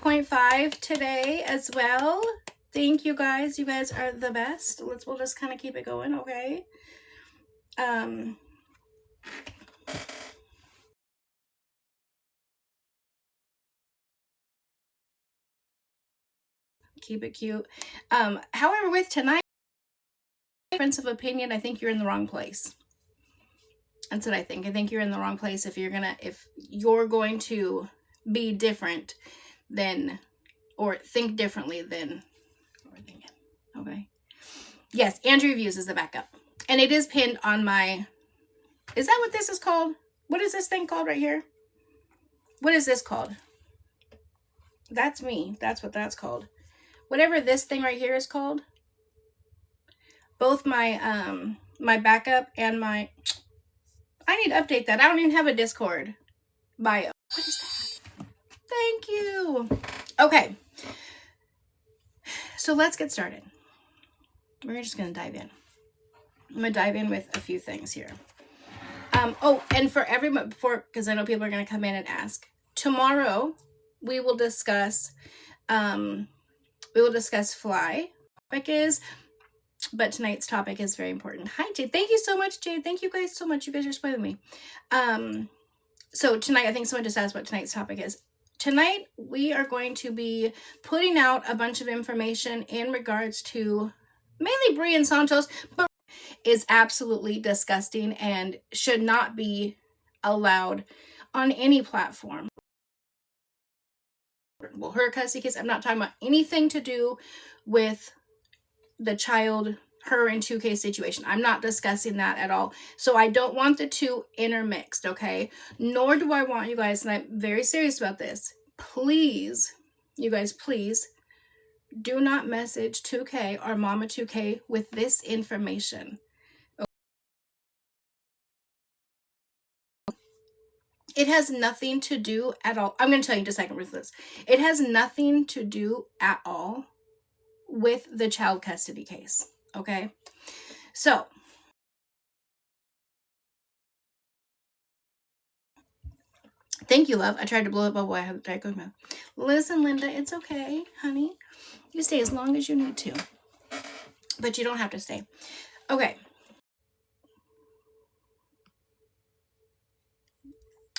0.5 today as well. Thank you guys. You guys are the best. We'll just kind of keep it going, okay? Keep it cute. However, with tonight, difference of opinion, I think you're in the wrong place. That's what I think. I think you're in the wrong place if you're going to be different than, or think differently than we're thinking. Okay. Yes, Andrew Reviews is the backup. And it is pinned on my, is that what this is called? What is this thing called right here? What is this called? That's me. That's what that's called. Whatever this thing right here is called. Both my my backup and my, I need to update that. I don't even have a Discord bio. What is that? Thank you. Okay. So let's get started. We're just going to dive in. I'm going to dive in with a few things here. Oh, and for everyone, because I know people are going to come in and ask. Tomorrow, we will discuss fly. Topic is, but tonight's topic is very important. Hi, Jade. Thank you so much, Jade. Thank you guys so much. You guys are spoiling me. So tonight, I think someone just asked what tonight's topic is. Tonight, we are going to be putting out a bunch of information in regards to mainly Brie and Santos, but is absolutely disgusting and should not be allowed on any platform. Well, her custody case, I'm not talking about anything to do with the child, her and 2K situation. I'm not discussing that at all. So I don't want the two intermixed, okay? Nor do I want you guys, and I'm very serious about this, please, you guys, please, do not message 2K or Mama 2K with this information. It has nothing to do at all. I'm going to tell you in just a second with this. It has nothing to do at all with the child custody case. Okay? So, thank you, love. I tried to blow up a boy. I have a Diet Coke mouth. Listen, Linda, it's okay, honey. You stay as long as you need to. But you don't have to stay. Okay.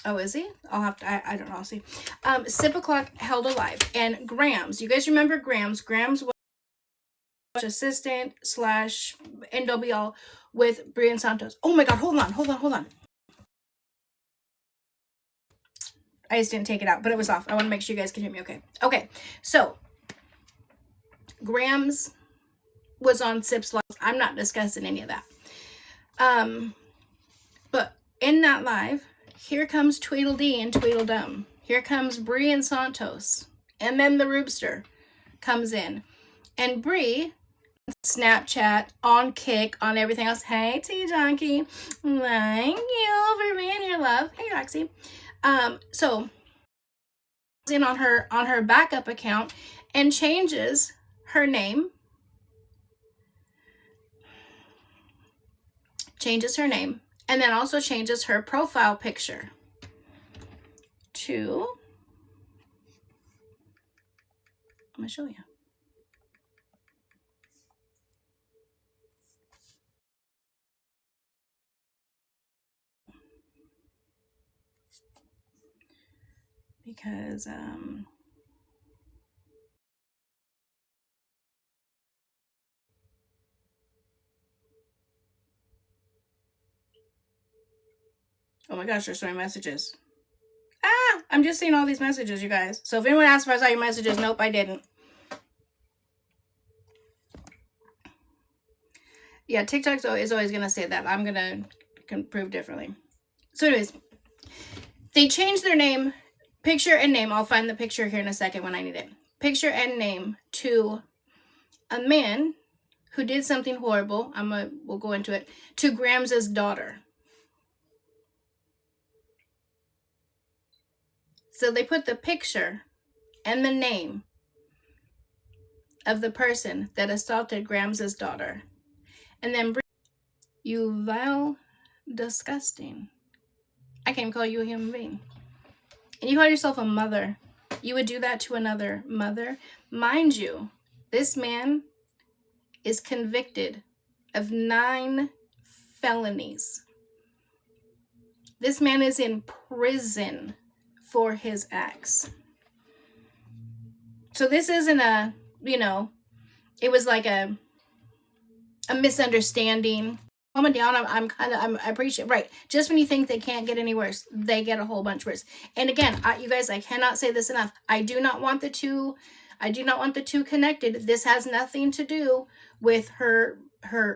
Oh, is he? I'll have to, I don't know. I'll see. Sip O'Clock held alive. And Grams. You guys remember Grams? Grams was assistant / NWL with Brie and Santos. Oh my God. Hold on. I just didn't take it out, but it was off. I want to make sure you guys can hear me okay. Okay. So, Grams was on Sip's live. I'm not discussing any of that. But in that live, here comes Tweedledee and Tweedledum. Here comes Brie and Santos. And then the Roobster comes in. And Brie, Snapchat, on Kick, on everything else. Hey, T-Donkey. Thank you for being here, love. Hey, Roxy. So, in on her backup account and changes her name. And then also changes her profile picture to, I'm going to show you. Because, oh my gosh, there's so many messages. I'm just seeing all these messages, you guys. So if anyone asks if I saw your messages, nope, I didn't. Yeah, TikTok is always going to say that. I'm going to prove differently. So anyways, they changed their name, picture and name. I'll find the picture here in a second when I need it. Picture and name to a man who did something horrible. We'll go into it. To Grams' daughter. So they put the picture and the name of the person that assaulted Grams' daughter. And then, you vile, disgusting. I can't even call you a human being. And you call yourself a mother. You would do that to another mother. Mind you, this man is convicted of 9 felonies. This man is in prison for his acts. So this isn't a, you know, it was like a misunderstanding. Calm down. I appreciate, right. Just when you think they can't get any worse, they get a whole bunch worse. And again, you guys, I cannot say this enough. I do not want the two connected. This has nothing to do with her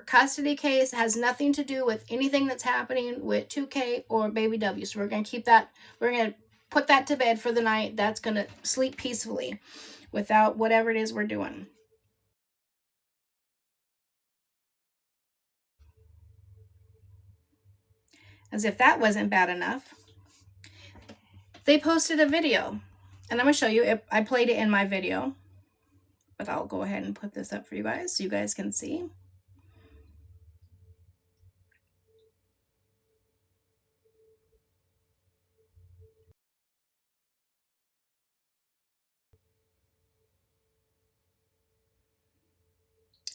custody case. It has nothing to do with anything that's happening with 2K or Baby W. So we're going to keep that, we're going to put that to bed for the night. That's going to sleep peacefully without whatever it is we're doing. As if that wasn't bad enough, they posted a video, and I'm going to show you. I played it in my video, but I'll go ahead and put this up for you guys so you guys can see.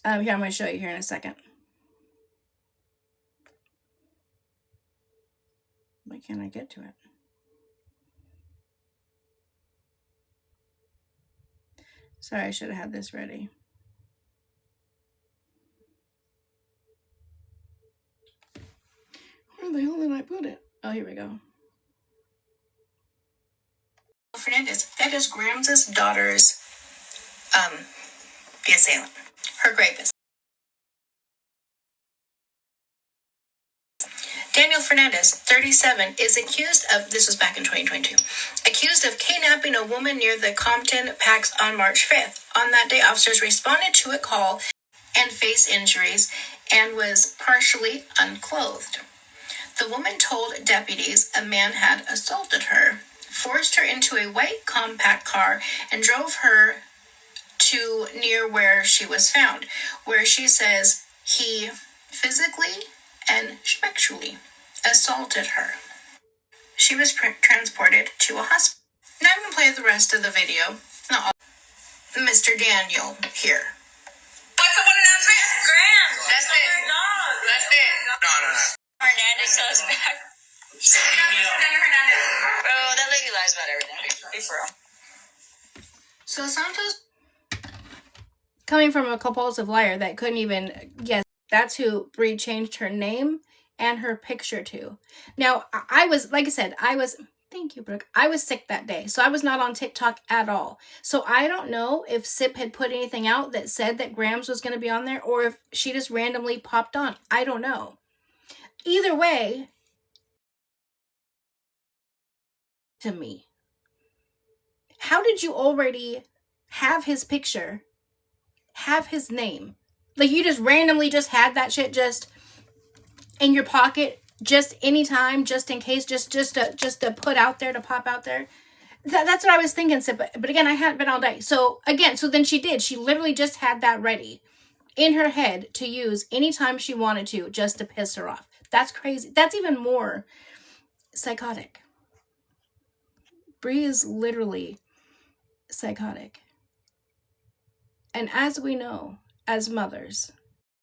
Here, I'm going to show you here in a second. Why can't I get to it? Sorry, I should have had this ready. Where the hell did I put it? Oh, here we go. Fernandez, that is Grams' daughter's, the assailant, her rapist. Daniel Fernandez, 37, is accused of, this was back in 2022, accused of kidnapping a woman near the Compton PAX on March 5th. On that day, officers responded to a call and faced injuries and was partially unclothed. The woman told deputies a man had assaulted her, forced her into a white compact car, and drove her to near where she was found, where she says he physically and sexually assaulted her. She was transported to a hospital. Now I'm going to play the rest of the video. Not all. Mr. Daniel here. What's the one announcement? Graham. That's it. That's it. No. Hernandez goes back. Bro, that lady lies about everything. Be for real. So Santos, coming from a compulsive liar that couldn't even guess, that's who Bree changed her name and her picture to. Now, I was, like I said, thank you, Brooke. I was sick that day, so I was not on TikTok at all. So I don't know if Sip had put anything out that said that Grams was going to be on there, or if she just randomly popped on. I don't know. Either way, to me, how did you already have his picture, have his name? Like, you just randomly just had that shit just in your pocket, just anytime, just in case, just to put out there, to pop out there. That's what I was thinking, but again, I hadn't been all day. So again, so then she did. She literally just had that ready in her head to use anytime she wanted to, just to piss her off. That's crazy. That's even more psychotic. Bree is literally psychotic. And as we know, as mothers,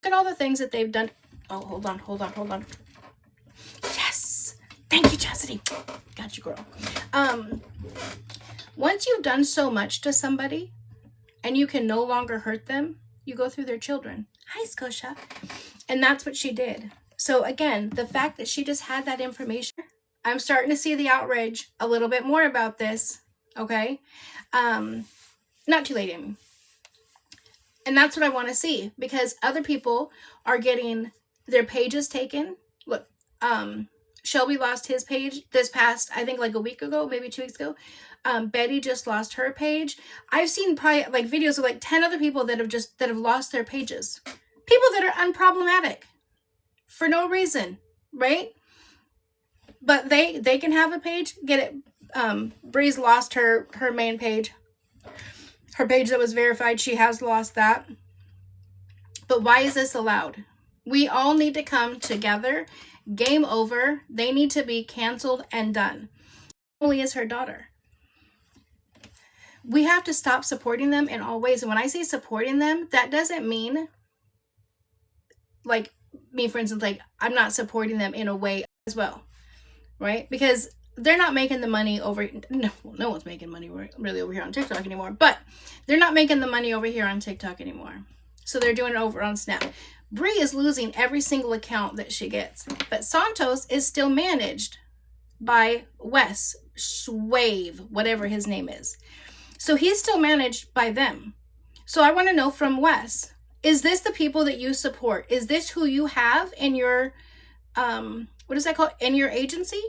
look at all the things that they've done. Oh, hold on. Yes. Thank you, Chastity. Got you, girl. Once you've done so much to somebody and you can no longer hurt them, you go through their children. Hi, Scotia. And that's what she did. So again, the fact that she just had that information, I'm starting to see the outrage a little bit more about this. Okay. Not too late, Amy. And that's what I want to see, because other people are getting their pages taken. Look, Shelby lost his page this past, I think like a week ago, maybe 2 weeks ago. Betty just lost her page. I've seen probably like videos of like 10 other people that have lost their pages. People that are unproblematic for no reason, right? But they can have a page, get it. Bree's lost her main page. Her page that was verified, she has lost that. But why is this allowed? We all need to come together. Game over. They need to be canceled and done. Only is her daughter. we have to stop supporting them in all ways. And when I say supporting them, that doesn't mean like me, for instance, like I'm not supporting them in a way as well, right? Because they're not making the money over, no one's making money really over here on TikTok anymore, but they're not making the money over here on TikTok anymore. So they're doing it over on Snap. Bree is losing every single account that she gets, but Santos is still managed by Wes Swave, whatever his name is. So he's still managed by them. So I want to know from Wes, is this the people that you support? Is this who you have in your, what is that called? In your agency?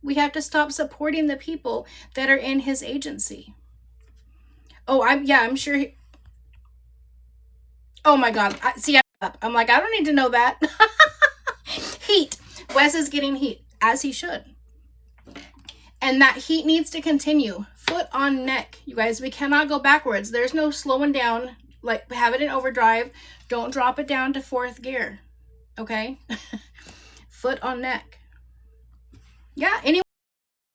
We have to stop supporting the people that are in his agency. Oh, I'm sure. Oh my God. I'm like, I don't need to know that. Heat. Wes is getting heat, as he should. And that heat needs to continue. Foot on neck. You guys, we cannot go backwards. There's no slowing down. Like, have it in overdrive. Don't drop it down to 4th gear. Okay? Foot on neck. Yeah, anyone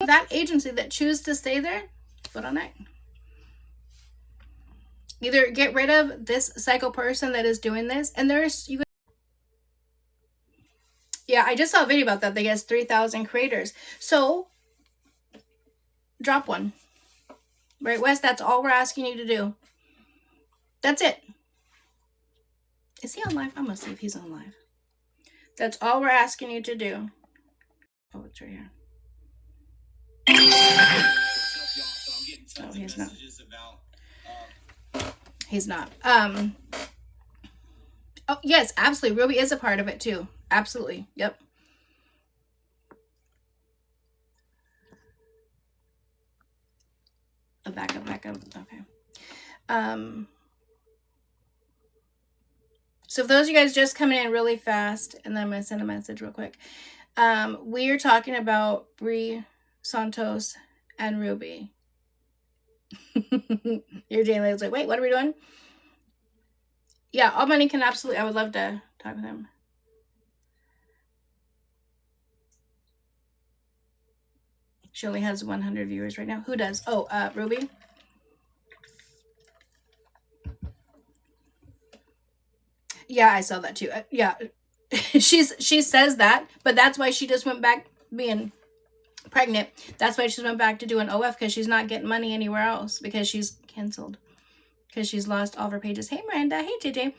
that agency that choose to stay there, foot on neck. Either get rid of this psycho person that is doing this, and yeah, I just saw a video about that. They get 3,000 creators. So drop one. Right, Wes? That's all we're asking you to do. That's it. Is he on live? I'm gonna see if he's on live. That's all we're asking you to do. Oh, it's right here. Oh, he's not. He's not. Oh, yes, absolutely. Ruby is a part of it too. Absolutely. Yep. Back up. Okay. So if those of you guys just coming in really fast, and then I'm going to send a message real quick. We are talking about Bree, Santos, and Ruby. Your Jane Lady's like, wait, what are we doing? Yeah, All Money can absolutely, I would love to talk with him. She only has 100 viewers right now. Who does? Oh, Ruby. Yeah, I saw that too. Yeah, she says that, but that's why she just went back being pregnant. That's why she went back to doing OF, because she's not getting money anywhere else, because she's canceled, because she's lost all of her pages. Hey, Miranda. Hey, JJ.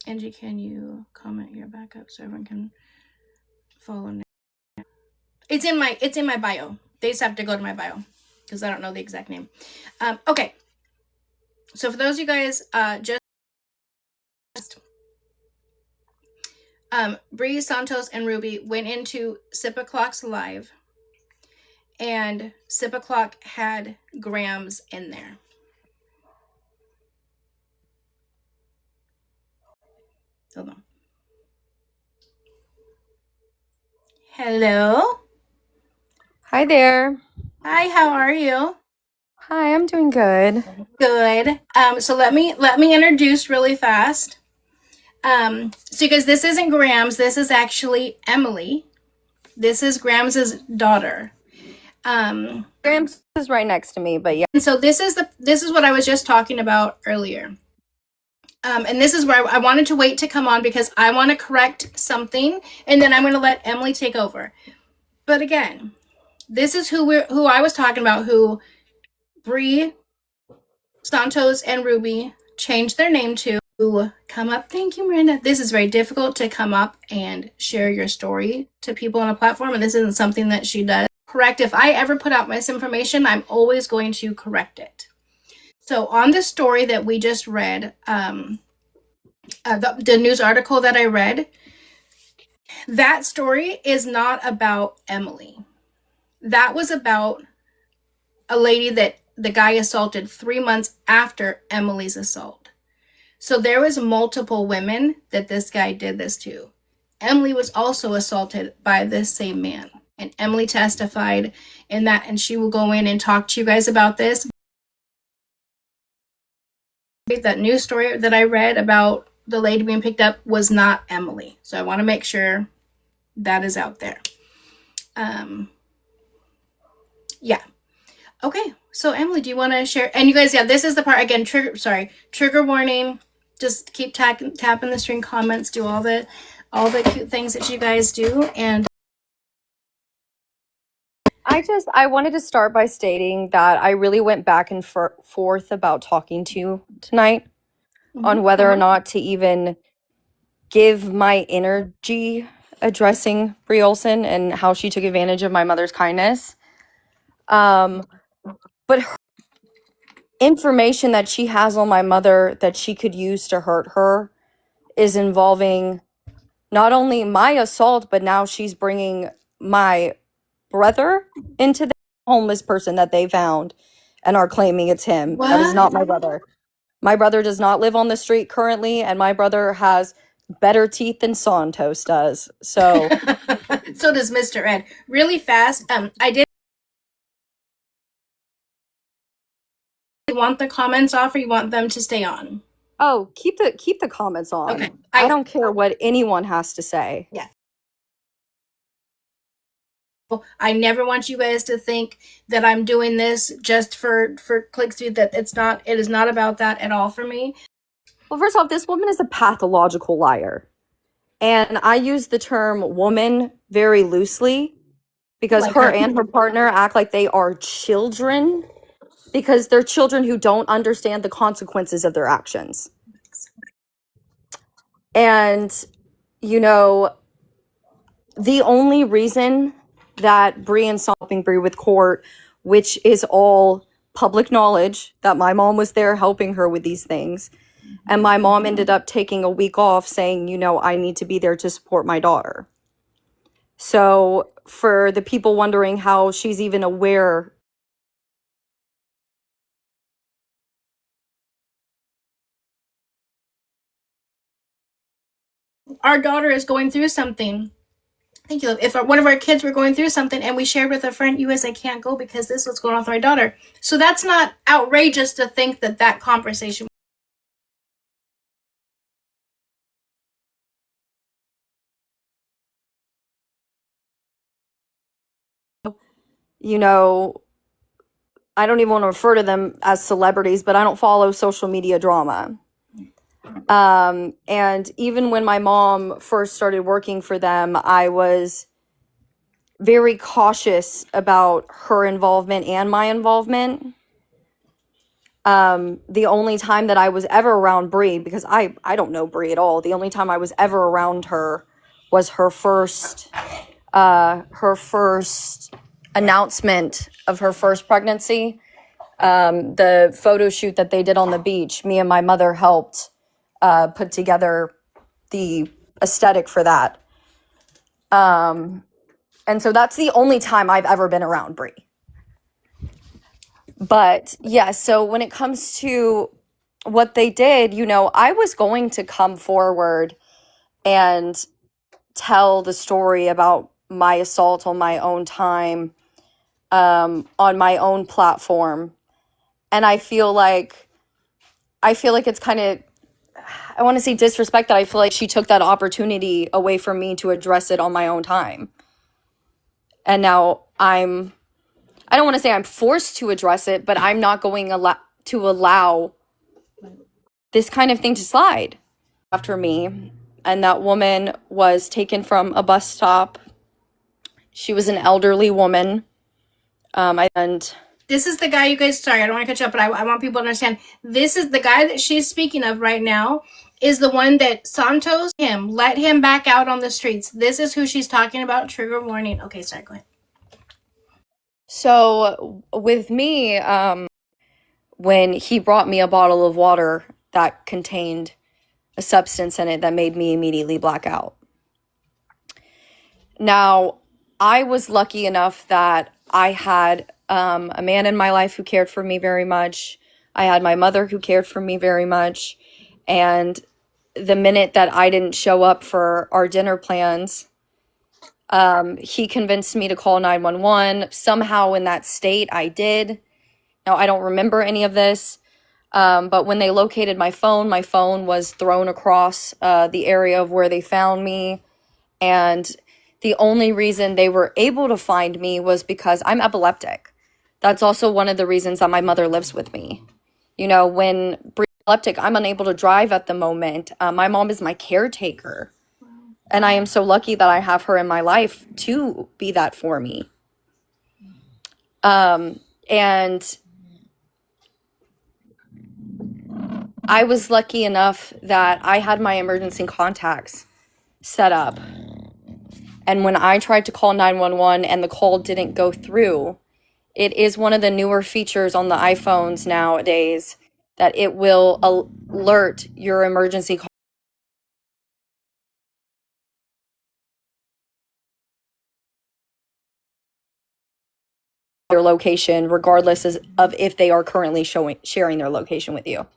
Angie, can you comment your backup so everyone can follow now? It's in my bio. They just have to go to my bio, because I don't know the exact name. Okay. So for those of you guys, Bree, Santos, and Ruby went into Sip O'Clock's live, and Sip O'Clock had grams in there. Hold on. Hello. Hi there. Hi, how are you? Hi, I'm doing good. Good. So let me introduce really fast. So because this isn't Grams, this is actually Emily. This is Grams' daughter. Grams is right next to me, but yeah. And so this is what I was just talking about earlier. And this is where I wanted to wait to come on, because I want to correct something, and then I'm going to let Emily take over. But again, this is who I was talking about, who Bree, Santos, and Ruby changed their name to come up. Thank you, Miranda. This is very difficult to come up and share your story to people on a platform, and this isn't something that she does. Correct. If I ever put out misinformation, I'm always going to correct it. So on the story that we just read, the news article that I read, that story is not about Emily. That was about a lady that the guy assaulted 3 months after Emily's assault. So there was multiple women that this guy did this to. Emily was also assaulted by this same man. And Emily testified in that, and she will go in and talk to you guys about this. That news story that I read about the lady being picked up was not Emily. So I want to make sure that is out there. Yeah. Okay, so Emily, do you want to share? And you guys, yeah, this is the part again. Trigger warning. Just keep tapping the string comments. Do all the cute things that you guys do, and I wanted to start by stating that I really went back and forth about talking to you tonight on whether or not to even give my energy addressing Brie Olson and how she took advantage of my mother's kindness. But her information that she has on my mother that she could use to hurt her is involving not only my assault, but now she's bringing my brother into the homeless person that they found and are claiming it's him. what? That is not my brother. My brother does not live on the street currently, and my brother has better teeth than Santos does. So So does Mr. Ed. Really fast. I did. You want the comments off, or you want them to stay on? oh, keep the comments on. Okay. I don't care what anyone has to say. Yeah. I never want you guys to think that I'm doing this just for clicks. That it is not about that at all for me. Well, first off, this woman is a pathological liar. And I use the term woman very loosely because Like her her. and her partner act like they are children because they're children who don't understand the consequences of their actions. And, you know, the only reason that Brie and helping Brie with court, which is all public knowledge that my mom was there helping her with these things. And my mom ended up taking a week off saying, you know, I need to be there to support my daughter. So for the people wondering how she's even aware. Our daughter is going through something. Thank you. If one of our kids were going through something and we shared with a friend, USA can't go because this is what's going on with our daughter. So that's not outrageous to think that conversation. You know, I don't even want to refer to them as celebrities, but I don't follow social media drama. And even when my mom first started working for them, I was very cautious about her involvement and my involvement. The only time that I was ever around Brie, because I don't know Brie at all, the only time I was ever around her was her first announcement of her first pregnancy. The photo shoot that they did on the beach, me and my mother helped put together the aesthetic for that. And so that's the only time I've ever been around Brie. But yeah, so when it comes to what they did, you know, I was going to come forward and tell the story about my assault on my own time, on my own platform. And I feel like it's kind of, I want to say disrespect that I feel like she took that opportunity away from me to address it on my own time. And now I don't want to say I'm forced to address it, but I'm not going to allow this kind of thing to slide after me. And that woman was taken from a bus stop. She was an elderly woman. And This is the guy, you guys, sorry, I don't want to catch up, but I want people to understand. This is the guy that she's speaking of right now, is the one that Santos, let him back out on the streets. This is who she's talking about. Trigger warning. Okay, sorry, go ahead. so with me, when he brought me a bottle of water that contained a substance in it that made me immediately black out. Now, I was lucky enough that I had a man in my life who cared for me very much. I had my mother who cared for me very much. And the minute that I didn't show up for our dinner plans, he convinced me to call 911. Somehow in that state, I did. Now, I don't remember any of this. But when they located my phone was thrown across the area of where they found me. And the only reason they were able to find me was because I'm epileptic. That's also one of the reasons that my mother lives with me. You know, when Bree's epileptic, I'm unable to drive at the moment. My mom is my caretaker. And I am so lucky that I have her in my life to be that for me. And I was lucky enough that I had my emergency contacts set up. And when I tried to call 911 and the call didn't go through, it is one of the newer features on the iPhones nowadays that it will alert your emergency call their location, regardless of if they are currently sharing their location with you.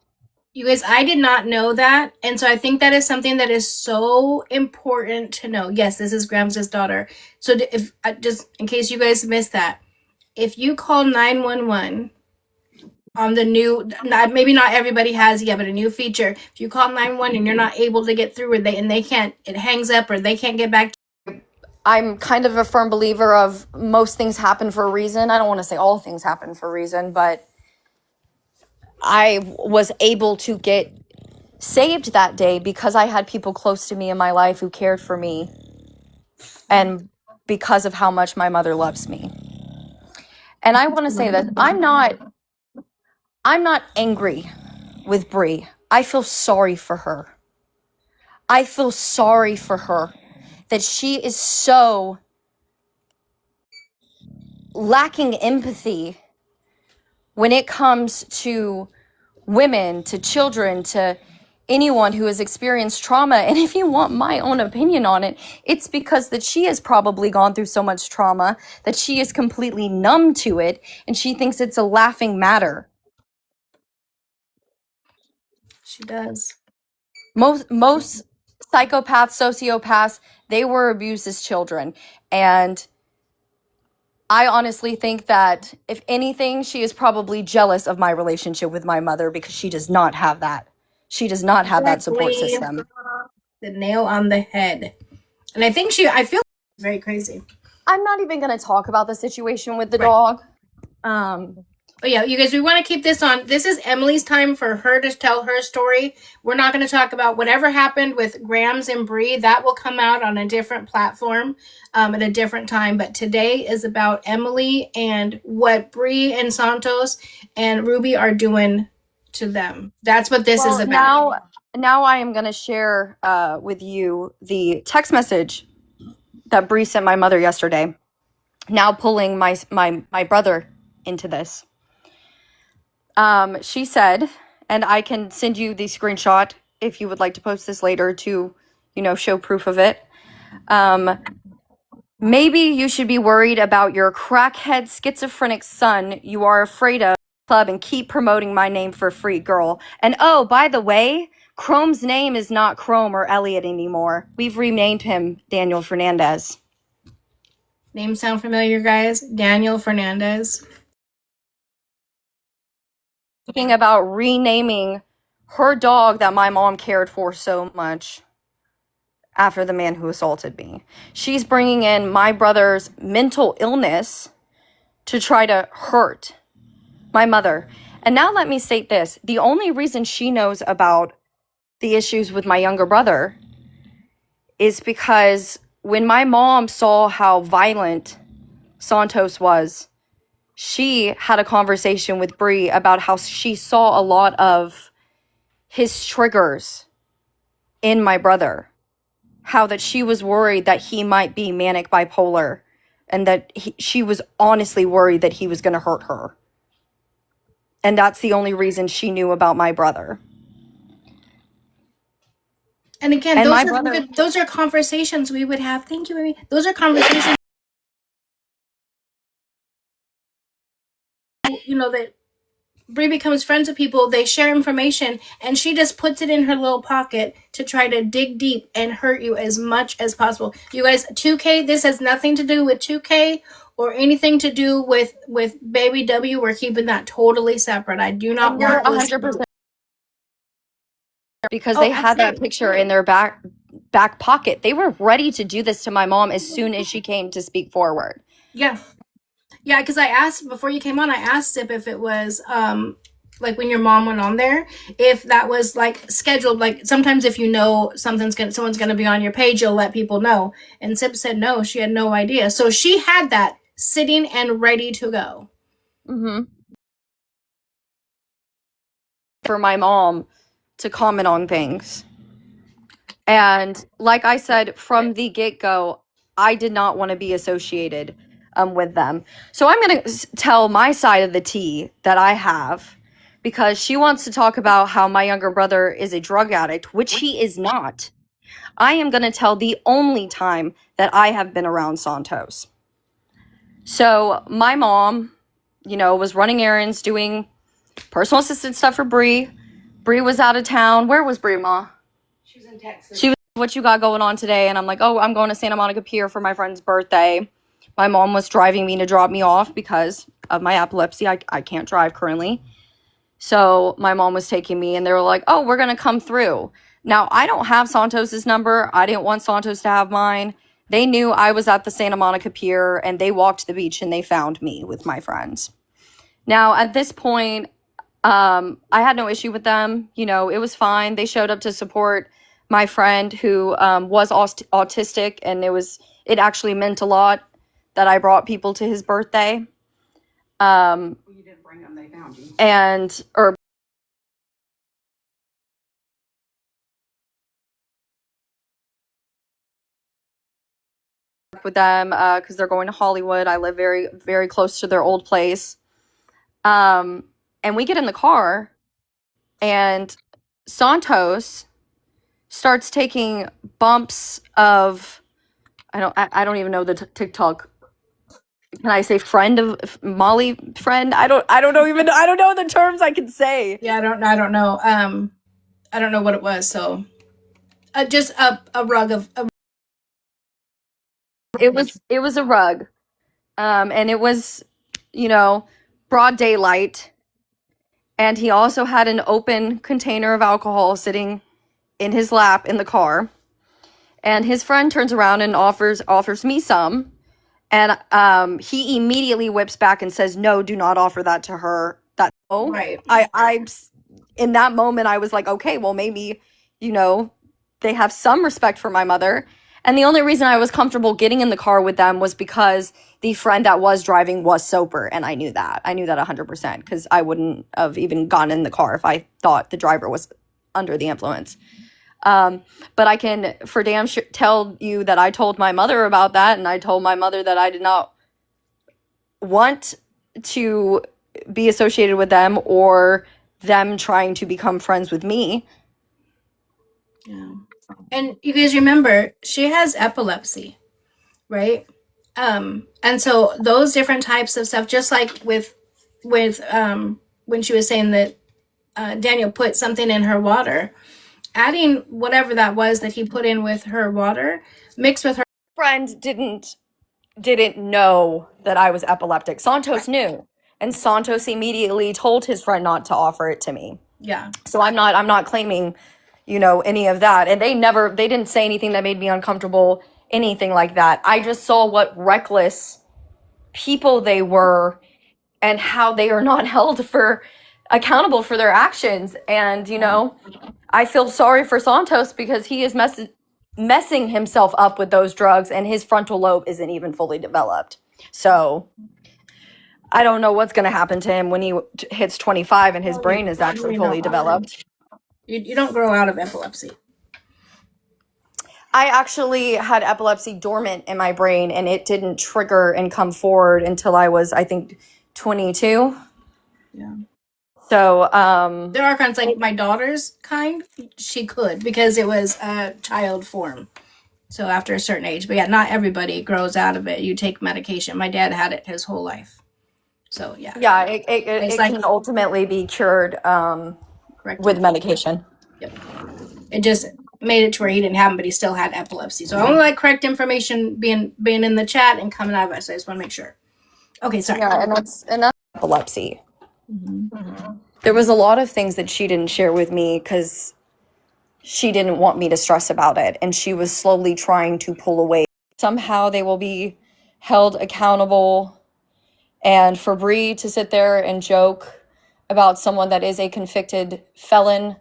You guys, I did not know that. And so I think that is something that is so important to know. Yes, this is Grams' daughter. So if just in case you guys missed that, if you call 911 on the new, maybe not everybody has yet, but a new feature, if you call 911 and you're not able to get through, or they can't, it hangs up or they can't get back. I'm kind of a firm believer of most things happen for a reason. I don't want to say all things happen for a reason, but I was able to get saved that day because I had people close to me in my life who cared for me, and because of how much my mother loves me. And I want to say that I'm not angry with Bree. I feel sorry for her. I feel sorry for her that she is so lacking empathy when it comes to women, to children, to anyone who has experienced trauma. And if you want my own opinion on it, it's because that she has probably gone through so much trauma that she is completely numb to it and she thinks it's a laughing matter. She does. Most psychopaths, sociopaths, they were abused as children. And I honestly think that if anything, she is probably jealous of my relationship with my mother because she does not have that. She does not have that support system. The nail on the head. And I feel very crazy. I'm not even going to talk about the situation with the dog. But yeah, you guys, we want to keep this on. This is Emily's time for her to tell her story. We're not going to talk about whatever happened with Grams and Bree. That will come out on a different platform at a different time. But today is about Emily and what Bree and Santos and Ruby are doing to them. That's what this is about. Now I am going to share with you the text message that Bree sent my mother yesterday. Now pulling my brother into this. She said, and I can send you the screenshot if you would like to post this later to, show proof of it. Maybe you should be worried about your crackhead schizophrenic son you are afraid of club and keep promoting my name for free, girl. And oh, by the way, Chrome's name is not Chrome or Elliot anymore. We've renamed him Daniel Fernandez. Name sound familiar, guys? Daniel Fernandez. Thinking about renaming her dog that my mom cared for so much after the man who assaulted me. She's bringing in my brother's mental illness to try to hurt my mother. And now let me state this. The only reason she knows about the issues with my younger brother is because when my mom saw how violent Santos was, she had a conversation with Bree about how she saw a lot of his triggers in my brother. How that she was worried that he might be manic bipolar and that she was honestly worried that he was going to hurt her. And that's the only reason she knew about my brother. And again, those are conversations we would have. Thank you, Amy. Those are conversations, that Bree becomes friends with people, they share information, and she just puts it in her little pocket to try to dig deep and hurt you as much as possible. You guys, 2K, this has nothing to do with 2K or anything to do with Baby W. We're keeping that totally separate. I do not want 100%. Because they had that picture in their back pocket. They were ready to do this to my mom as soon as she came to speak forward. Yeah. Yeah, because I asked before you came on, I asked if it was like when your mom went on there, if that was like scheduled. Like sometimes if you know someone's gonna be on your page, you'll let people know. And Sip said no, she had no idea. So she had that sitting and ready to go. Mm-hmm. For my mom to comment on things. And like I said from the get-go, I did not want to be associated with them. So I'm going to tell my side of the tea that I have, because she wants to talk about how my younger brother is a drug addict, which he is not. I am going to tell the only time that I have been around Santos. So my mom, was running errands, doing personal assistant stuff for Bree. Bree was out of town. Where was Bree, Ma? She was in Texas. She was, what you got going on today? And I'm like, oh, I'm going to Santa Monica Pier for my friend's birthday. My mom was driving me to drop me off because of my epilepsy. I can't drive currently. So my mom was taking me, and they were like, oh, we're going to come through. Now, I don't have Santos's number. I didn't want Santos to have mine. They knew I was at the Santa Monica Pier, and they walked to the beach, and they found me with my friends. Now, at this point, I had no issue with them. It was fine. They showed up to support my friend who was autistic, and it actually meant a lot that I brought people to his birthday. You didn't bring them, they found you. Or with them because they're going to Hollywood. I live very, very close to their old place. And we get in the car, and Santos starts taking bumps of, I don't even know the TikTok. Can I say friend of Molly friend? I don't know the terms I can say. Yeah, I don't know. I don't know what it was. So, just a rug of. It was a rug, and it was, broad daylight, and he also had an open container of alcohol sitting in his lap in the car, and his friend turns around and offers me some. And he immediately whips back and says, no, do not offer that to her. Right. I in that moment, I was like, okay, well, maybe, they have some respect for my mother. And the only reason I was comfortable getting in the car with them was because the friend that was driving was sober. And I knew that 100%, because I wouldn't have even gotten in the car if I thought the driver was under the influence. But I can for damn sure tell you that I told my mother about that, and I told my mother that I did not want to be associated with them or them trying to become friends with me. Yeah. And you guys remember, she has epilepsy, right? And so those different types of stuff, just like with when she was saying that Daniel put something in her water, adding whatever that was that he put in with her water mixed with her Friend didn't know that I was epileptic. Santos knew, and Santos immediately told his friend not to offer it to me. Yeah. So I'm not claiming, any of that. And they didn't say anything that made me uncomfortable, anything like that. I just saw what reckless people they were and how they are not held accountable for their actions. And, I feel sorry for Santos because he is messing himself up with those drugs, and his frontal lobe isn't even fully developed. So I don't know what's going to happen to him when he hits 25 and his brain is actually fully developed. You don't grow out of epilepsy. I actually had epilepsy dormant in my brain, and it didn't trigger and come forward until I was, I think, 22. Yeah. So, there are kinds like my daughter's kind, she could, because it was a child form. So after a certain age, but yeah, not everybody grows out of it. You take medication. My dad had it his whole life. So yeah. Yeah, it can ultimately be cured with medication. Yep. It just made it to where he didn't have them, but he still had epilepsy. So I only like correct information being in the chat and coming out of it. So I just want to make sure. Okay, sorry. Yeah, and that's epilepsy. Mm-hmm. There was a lot of things that she didn't share with me because she didn't want me to stress about it, and she was slowly trying to pull away. Somehow they will be held accountable, And for Bree to sit there and joke about someone that is a convicted felon,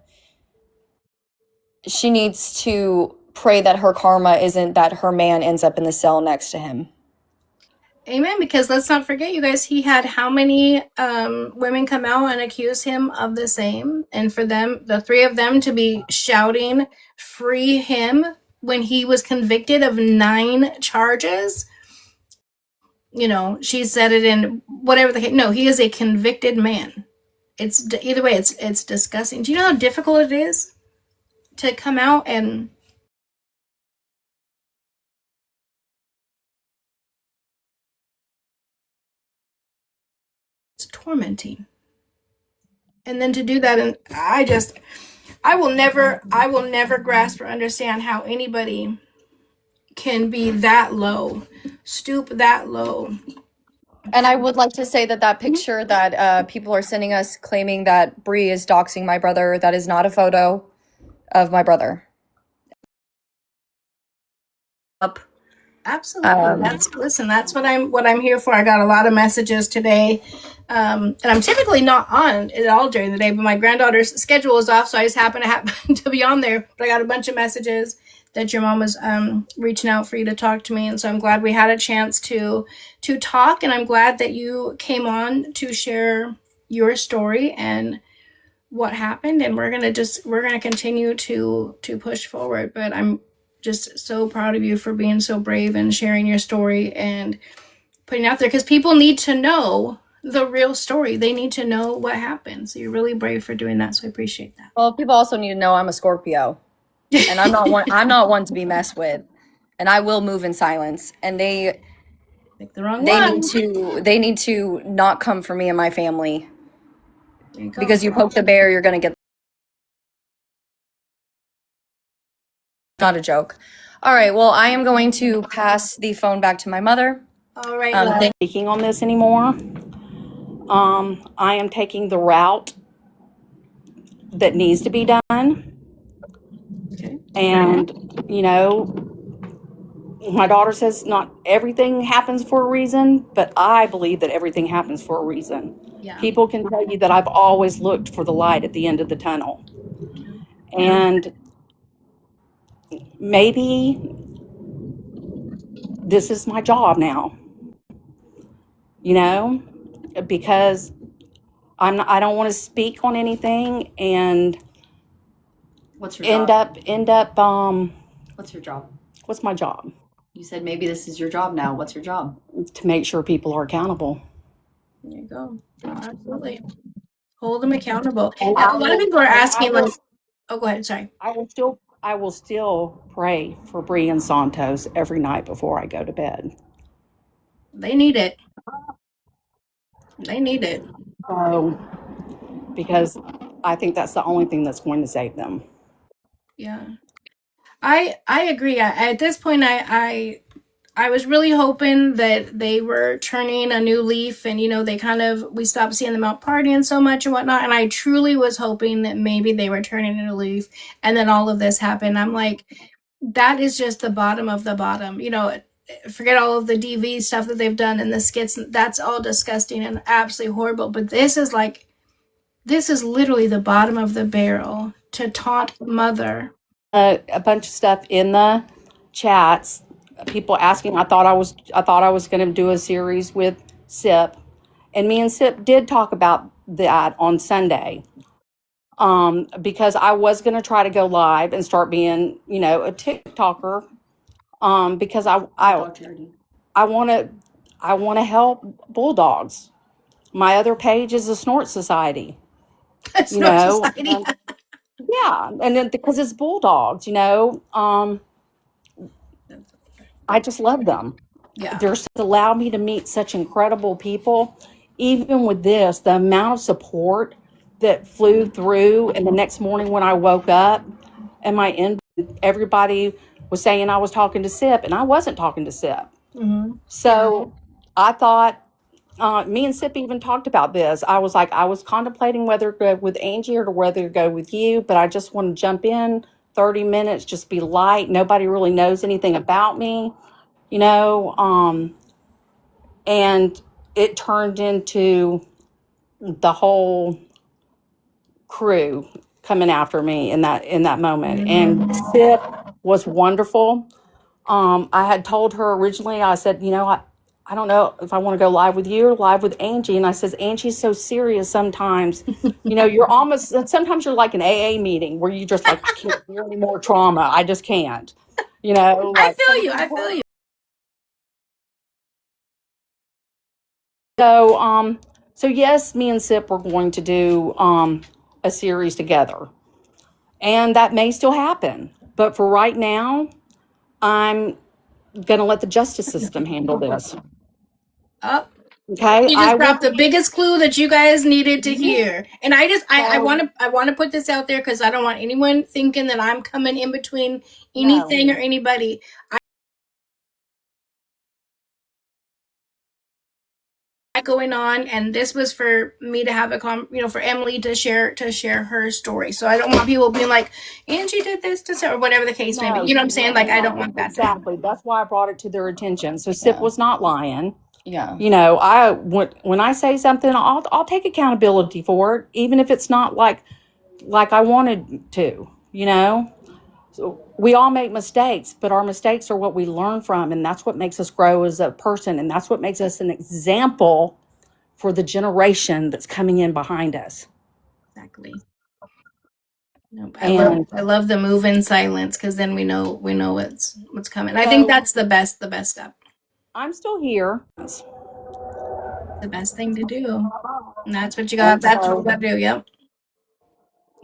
she needs to pray that her karma isn't that her man ends up in the cell next to him. Amen. Because let's not forget, you guys, he had how many women come out and accuse him of the same? And for them, the three of them, to be shouting, free him, when he was convicted of 9 charges. You know, she said it in whatever the case. No, he is a convicted man. It's either way, it's disgusting. Do you know how difficult it is to come out and it's tormenting. And then to do that, and I will never grasp or understand how anybody can be that low, stoop that low. And I would like to say that picture that people are sending us claiming that Bree is doxing my brother, that is not a photo of my brother. Absolutely. That's what I'm here for. I got a lot of messages today. And I'm typically not on at all during the day, but my granddaughter's schedule is off, so I just happen to be on there. But I got a bunch of messages that your mom was reaching out for you to talk to me, and so I'm glad we had a chance to talk, and I'm glad that you came on to share your story and what happened, and we're gonna continue to push forward. But I'm just so proud of you for being so brave and sharing your story and putting it out there, because people need to know the real story. They need to know what happened. So you're really brave for doing that. So I appreciate that. Well, people also need to know I'm a Scorpio, and I'm not one to be messed with, and I will move in silence. And they Pick the wrong one. need to not come for me and my family, There you go. because you poke the bear, you're gonna get. Not a joke. All right. Well, I am going to pass the phone back to my mother. All right. Thank Speaking on this anymore. I am taking the route that needs to be done. Okay. And, you know, my daughter says not everything happens for a reason, but I believe that everything happens for a reason. Yeah. People can tell you that I've always looked for the light at the end of the tunnel. And maybe this is my job now, you know, because I don't want to speak on anything and What's your end job? up What's your job? what's my job? You said maybe this is your job now. What's your job? To make sure people are accountable. There you go. Absolutely. Hold them accountable. And A lot of people are asking, like, oh, go ahead. Sorry. I will still pray for Bree and Santos every night before I go to bed. They need it. They need it. So, because I think that's the only thing that's going to save them. Yeah. I agree. At this point, I was really hoping that they were turning a new leaf, and we stopped seeing them out partying so much and whatnot. And I truly was hoping that maybe they were turning a new leaf, and then all of this happened. I'm like, that is just the bottom of the bottom. Forget all of the DV stuff that they've done and the skits. That's all disgusting and absolutely horrible. But this is literally the bottom of the barrel to taunt mother. A bunch of stuff in the chats. People asking. I thought I was going to do a series with Sip, and me and Sip did talk about that on Sunday. Because I was going to try to go live and start being, a TikToker. Because I want to help bulldogs. My other page is the Snort Society. Society. Yeah, and then because it's bulldogs, I just love them. Yeah. They're allowed me to meet such incredible people. Even with this, the amount of support that flew through, and the next morning when I woke up, and everybody was saying I was talking to Sip, and I wasn't talking to Sip. Mm-hmm. So I thought, me and Sip even talked about this. I was like, I was contemplating whether to go with Angie or whether to go with you, but I just want to jump in 30 minutes, just be light. Nobody really knows anything about me, and it turned into the whole crew coming after me in that moment. And Sip was wonderful. I had told her originally, I said, I don't know if I want to go live with you or live with Angie. And I says, Angie's so serious sometimes. You're almost, sometimes you're like an AA meeting where you just like, I can't hear any more trauma. I just can't. I Like feel you. I feel you. so yes, me and Sip were going to do a series together. And that may still happen. But for right now, I'm gonna let the justice system handle this. Oh, Okay. you I just will dropped the biggest clue that you guys needed to hear. And I so want to put this out there because I don't want anyone thinking that I'm coming in between no. anything or anybody. Going on, and this was for me to have for Emily to share her story. So I don't want people being like, Angie did this to or whatever the case may be. No, You know what I'm saying? Like, I don't want that to happen. exactly. That's why I brought it to their attention. So Sip was not lying. Yeah. When I say something, I'll take accountability for it, even if it's not like I wanted to. So we all make mistakes, but our mistakes are what we learn from, and that's what makes us grow as a person, and that's what makes us an example for the generation that's coming in behind us. Exactly. And I love the move in silence because then we know what's coming. I think so that's the best step. I'm still here. The best thing to do. And that's what you got. And That's what you got to do. Yep.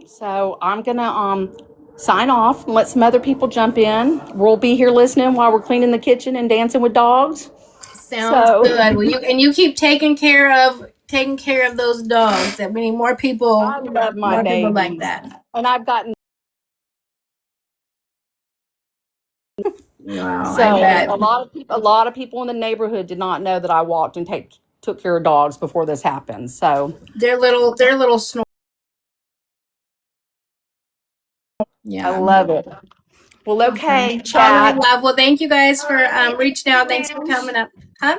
so I'm gonna sign off and let some other people jump in. We'll be here listening while we're cleaning the kitchen and dancing with dogs. Sounds So good. Well, you keep taking care of those dogs. That we need more I love my people like babies, that. and I've gotten Wow, so I bet a lot of people in the neighborhood did not know that I walked and took care of dogs before this happened. So their little snort. I Yeah. love it. Well, okay, All right, chat. love. Well, thank you guys for reaching out. Thanks for coming up. Huh?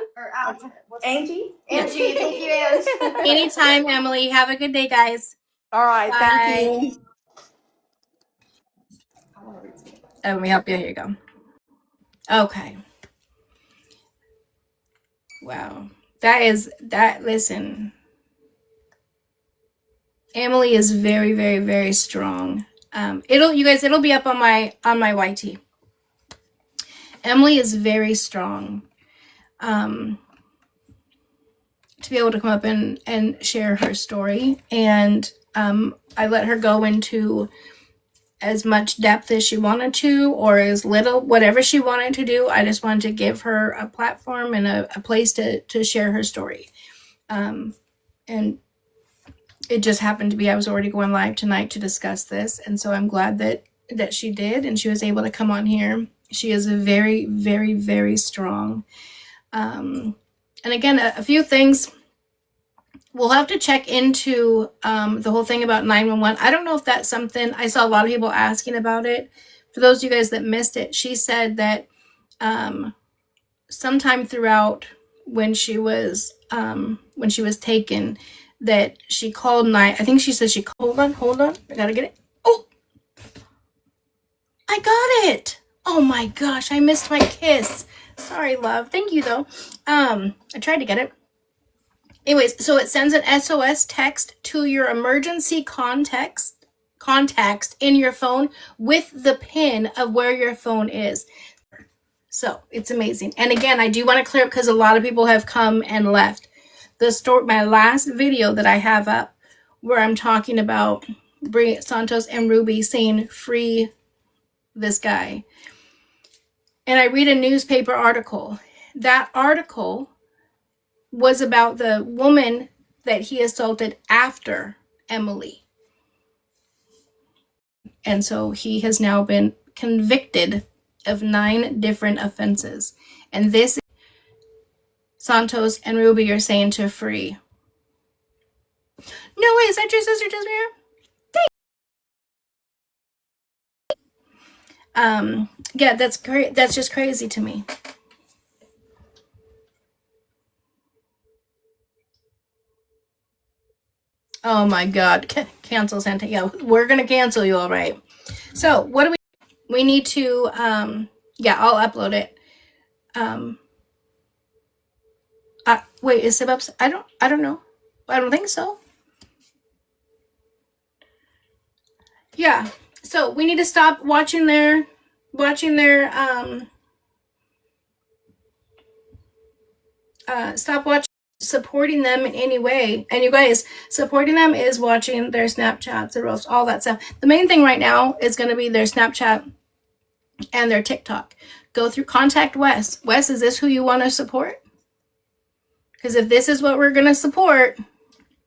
Angie? Angie, thank you, Ange. Anytime, Emily. Have a good day, guys. All right, thank Bye. you. Let me help you. Here you go. Okay. Wow. Listen. Emily is very, very, very strong. It'll be up on my YT. Emily is very strong. To be able to come up and share her story. And I let her go into as much depth as she wanted to, or as little, whatever she wanted to do. I just wanted to give her a platform and a place to share her story. And it just happened to be I was already going live tonight to discuss this, and so I'm glad that she did, and she was able to come on here. She is very, very, very strong. And again, a few things. We'll have to check into the whole thing about 911. I don't know if that's something, I saw a lot of people asking about it. For those of you guys that missed it, she said that sometime throughout when she was taken, that she called nine. I think she said she called. Hold on. I gotta get it. Oh, I got it. Oh my gosh, I missed my kiss. Sorry, love. Thank you though. I tried to get it. Anyways, so it sends an SOS text to your emergency contacts in your phone with the pin of where your phone is. So it's amazing. And again, I do want to clear up because a lot of people have come and left. My last video that I have up where I'm talking about Santos and Ruby saying free this guy. And I read a newspaper article. That article was about the woman that he assaulted after Emily. And so he has now been convicted of 9 different offenses. And this Santos and Ruby are saying to free. No way, is that your sister Jasmine? Yeah, that's great. That's just crazy to me. Oh my God. Cancel Santa. Yeah, we're going to cancel you, all right. So what do we need to, yeah, I'll upload it. Wait, is Sib up? I don't know. I don't think so. Yeah. So we need to stop watching their, stop watching, supporting them in any way. And you guys, supporting them is watching their Snapchats, their roast, all that stuff. The main thing right now is going to be their Snapchat and their TikTok. Go through, contact Wes. Wes, is this who you want to support? Because if this is what we're going to support,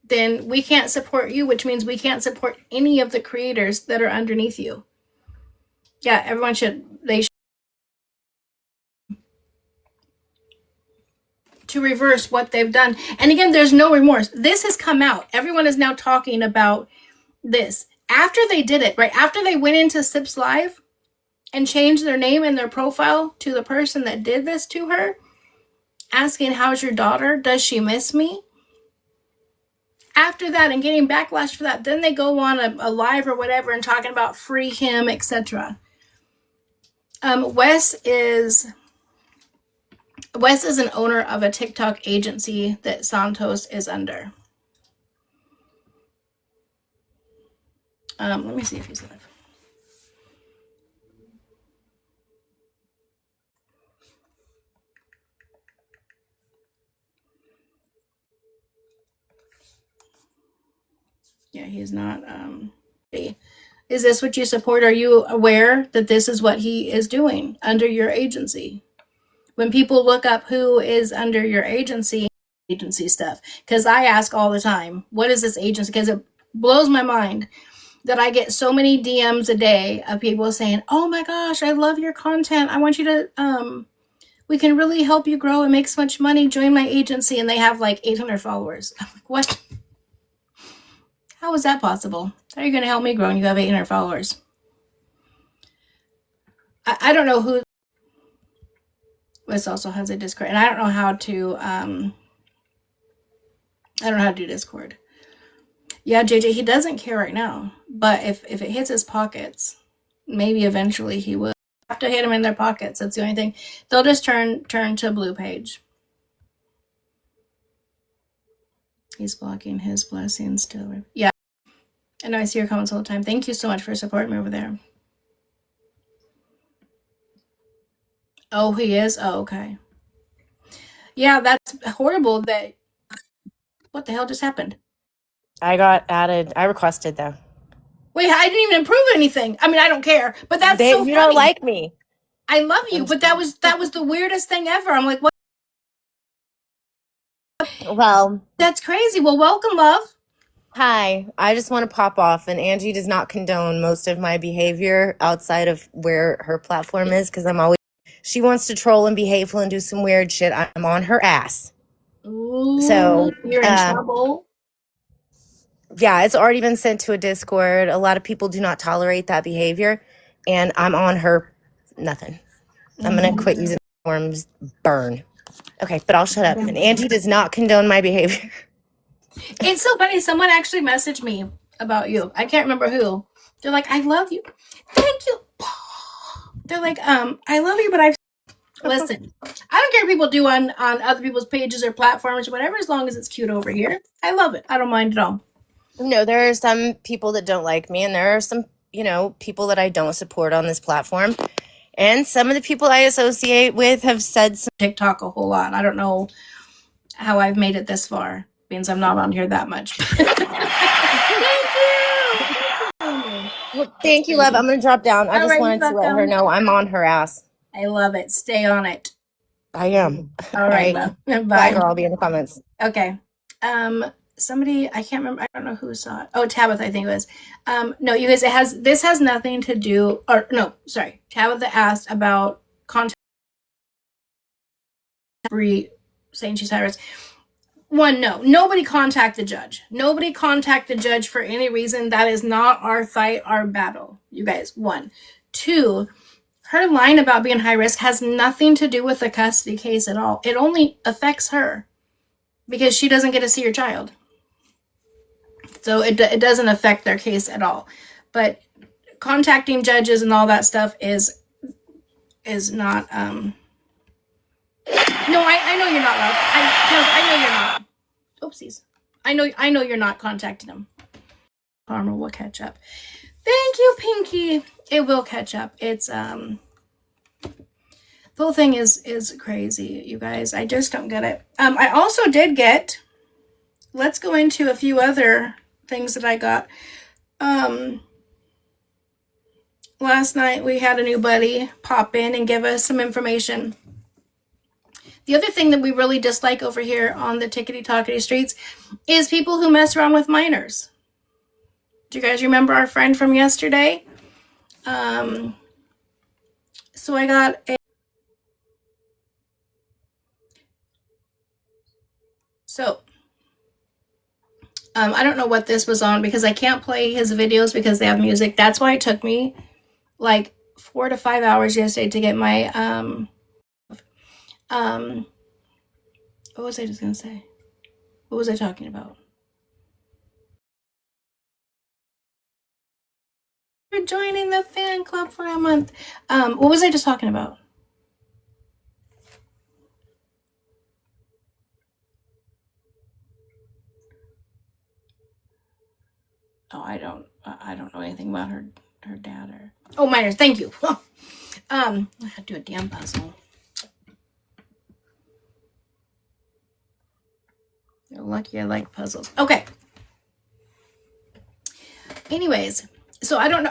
then we can't support you, which means we can't support any of the creators that are underneath you. Yeah, everyone should, they should, to reverse what they've done. And again, there's no remorse. This has come out. Everyone is now talking about this. After they did it, right after they went into Sip's live and changed their name and their profile to the person that did this to her, asking, how's your daughter? Does she miss me? After that and getting backlash for that, then they go on a live or whatever and talking about free him, etc. Wes is an owner of a TikTok agency that Santos is under. Let me see if he's live. Yeah, he's not. Is this what you support? Are you aware that this is what he is doing under your agency? When people look up who is under your agency stuff, because I ask all the time, what is this agency? Because it blows my mind that I get so many DMs a day of people saying, oh my gosh, I love your content. I want you to, we can really help you grow and make so much money. Join my agency. And they have like 800 followers. I'm like, what? How is that possible? How are you going to help me grow and you have 800 followers? I don't know who. This also has a Discord, and I don't know how to. I don't know how to do Discord. Yeah, JJ, he doesn't care right now, but if it hits his pockets, maybe eventually he will. Have to hit him in their pockets. That's the only thing. They'll just turn to blue page. He's blocking his blessings still. Yeah. I know I see your comments all the time. Thank you so much for supporting me over there. Oh, he is? Oh, okay. Yeah, that's horrible that... What the hell just happened? I got added. I requested though. Wait, I didn't even approve anything. I mean, I don't care, but that's so funny. You don't like me. I love you, but that was the weirdest thing ever. I'm like, what? Well, That's crazy. Well, welcome, love. hi. I just want to pop off, and Angie does not condone most of my behavior outside of where her platform is, because I'm always... She wants to troll and be hateful and do some weird shit. I'm on her ass. Ooh, So, you're in trouble. Yeah, it's already been sent to a Discord. A lot of people do not tolerate that behavior, and I'm on her nothing. I'm going to quit using platforms. Burn. Okay, but I'll shut up. And Angie does not condone my behavior. It's so funny. Someone actually messaged me about you. I can't remember who. They're like, I love you. Thank you. They're like, I love you, but I've... Listen, I don't care what people do on other people's pages or platforms or whatever, as long as it's cute over here. I love it. I don't mind at all. No, there are some people that don't like me, and there are some, people that I don't support on this platform. And some of the people I associate with have said some... TikTok a whole lot. I don't know how I've made it this far. Means I'm not on here that much. Well, thank you, love. I'm going to drop down. I just wanted to let her know I'm on her ass. I love it. Stay on it. I am. All right, love. Bye. Bye, girl. I'll be in the comments. Okay. Somebody, I can't remember. I don't know who saw it. Oh, Tabitha, I think it was. No, you guys, this has nothing to do, or no, sorry. Tabitha asked about contact saying she's high risk. One, no, nobody contact the judge. Nobody contact the judge for any reason. That is not our fight, our battle, you guys. One. Two, her line about being high risk has nothing to do with the custody case at all. It only affects her because she doesn't get to see her child. So it doesn't affect their case at all. But contacting judges and all that stuff is not. No, I know you're not, love. I know you're not. Oopsies. I know you're not contacting them. Karma will catch up. Thank you, Pinky. It will catch up. It's the whole thing is crazy, you guys. I just don't get it. I also did get. Let's go into a few other things that I got. Last night we had a new buddy pop in and give us some information. The other thing that we really dislike over here on the tickety-tockety streets is people who mess around with minors. Do you guys remember our friend from yesterday? So I got a... So, I don't know what this was on because I can't play his videos because they have music. That's why it took me like 4 to 5 hours yesterday to get my... what was I just going to say? What was I talking about? For joining the fan club for a month. What was I just talking about? Oh, I don't know anything about her dad or... Oh, minors, thank you. I had to do a damn puzzle. You're lucky I like puzzles. Okay. Anyways, so I don't know.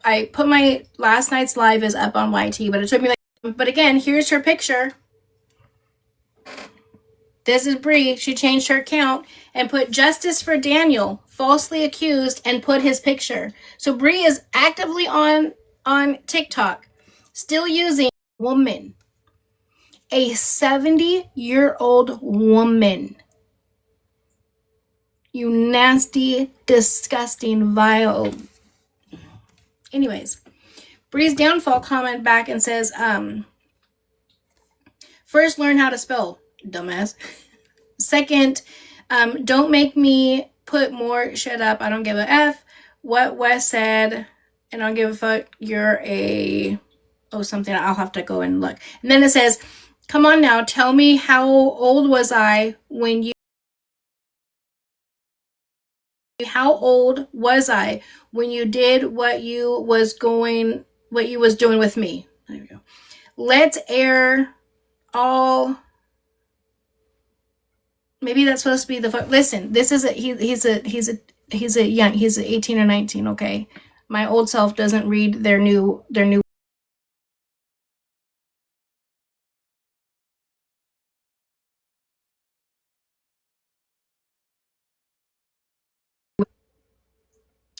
I put my last night's live is up on YT, but it took me like... But again, here's her picture. This is Bree. She changed her account and put justice for Daniel, falsely accused, and put his picture. So Bree is actively on TikTok, still using woman. A 70-year-old woman. You nasty, disgusting, vile. Anyways, Bree's downfall comment back and says, first, learn how to spell, dumbass. Second, don't make me put more shit up. I don't give a F. What Wes said, and I don't give a fuck. You're a... Oh, something. I'll have to go and look. And then it says, come on now, tell me how old was I when you... How old was I when you did what you was doing with me? There we go. Let's air all... Maybe that's supposed to be the... Listen, this is he's 18 or 19, okay? My old self doesn't read their new...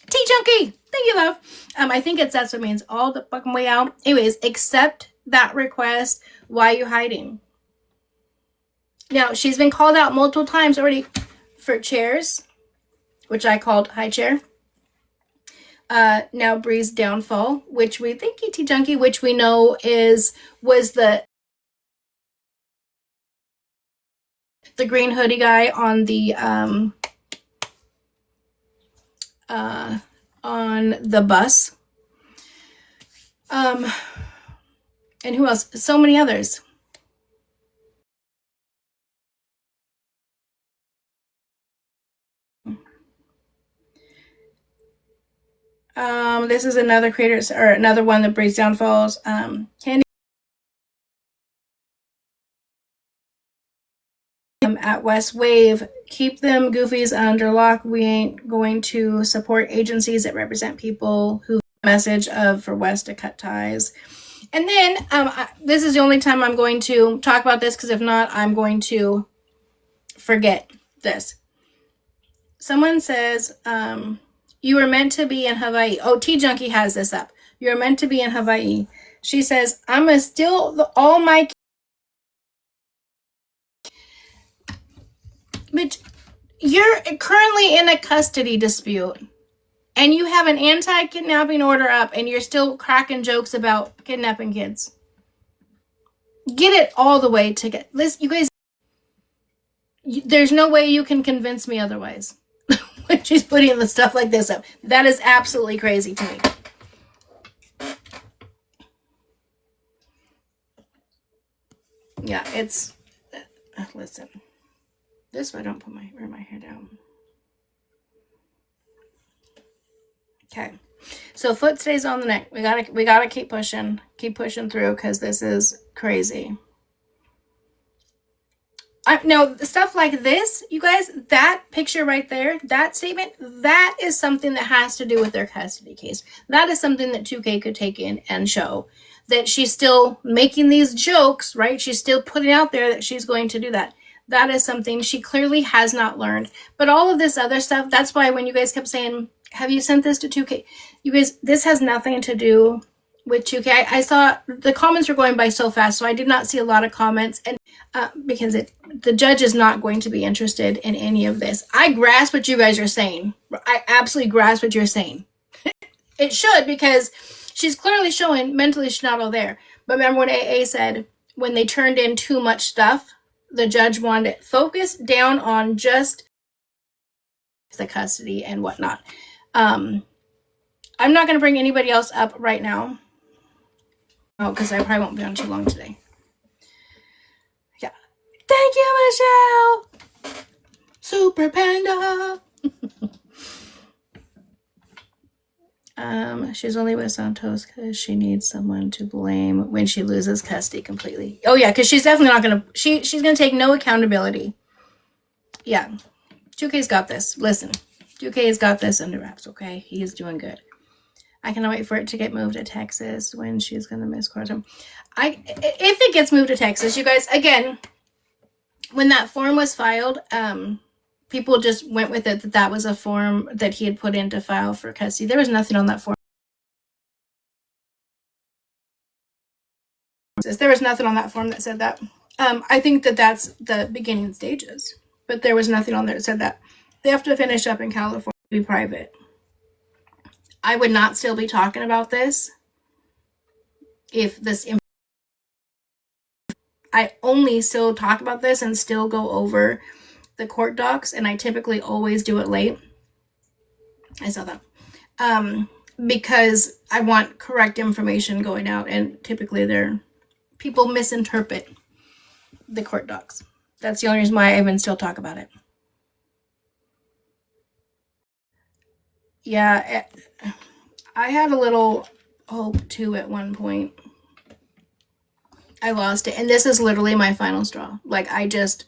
T-Junkie! Thank you, love. I think that's what it means. All the fucking way out. Anyways, accept that request. Why are you hiding? Now, she's been called out multiple times already for chairs, which I called high chair. Now Bree's downfall, which we think T-Junkie, which we know was the green hoodie guy on the bus. And who else? So many others. This is another creator, or another one that breaks downfalls. Candy at West Wave, keep them goofies under lock. We ain't going to support agencies that represent people who message for West to cut ties. And then this is the only time I'm going to talk about this, because if not, I'm going to forget this. Someone says, you were meant to be in Hawaii. Oh, T-Junkie has this up. You're meant to be in Hawaii. She says, I'm going to steal all my... But you're currently in a custody dispute. And you have an anti-kidnapping order up, and you're still cracking jokes about kidnapping kids. Get it all the way to get... Listen, you guys... There's no way you can convince me otherwise. when she's putting the stuff like this up. That is absolutely crazy to me. Yeah, it's listen. This way I don't wear my hair down. Okay. So foot stays on the neck. We gotta keep pushing through because this is crazy. No, stuff like this, you guys, that picture right there, that statement, that is something that has to do with their custody case. That is something that 2K could take in and show that she's still making these jokes, right? She's still putting out there that she's going to do that. That is something she clearly has not learned. But all of this other stuff, that's why when you guys kept saying, have you sent this to 2K? You guys, this has nothing to do with 2K. I saw the comments were going by so fast, so I did not see a lot of comments. And because the judge is not going to be interested in any of this. I grasp what you guys are saying. I absolutely grasp what you're saying. It should, because she's clearly showing mentally she's not all there. But remember when AA said when they turned in too much stuff, the judge wanted it focused down on just the custody and whatnot. I'm not going to bring anybody else up right now. Oh, because I probably won't be on too long today. Yeah. Thank you, Michelle. Super Panda. She's only with Santos because she needs someone to blame when she loses custody completely. Oh yeah, because she's definitely not gonna. She's gonna take no accountability. Yeah, 2K's got this. Listen, 2K's got this under wraps. Okay, he's doing good. I cannot wait for it to get moved to Texas when she's gonna miss court. If it gets moved to Texas, you guys, again, when that form was filed, people just went with it that was a form that he had put in to file for custody. There was nothing on that form. There was nothing on that form that said that. I think that that's the beginning stages, but there was nothing on there that said that. They have to finish up in California to be private. I would not still be talking about this if this. I only still talk about this and still go over the court docs, and I typically always do it late. I saw that. Because I want correct information going out, and typically people misinterpret the court docs. That's the only reason why I even still talk about it. Yeah, I had a little hope too at one point. I lost it, and this is literally my final straw. Like, I don't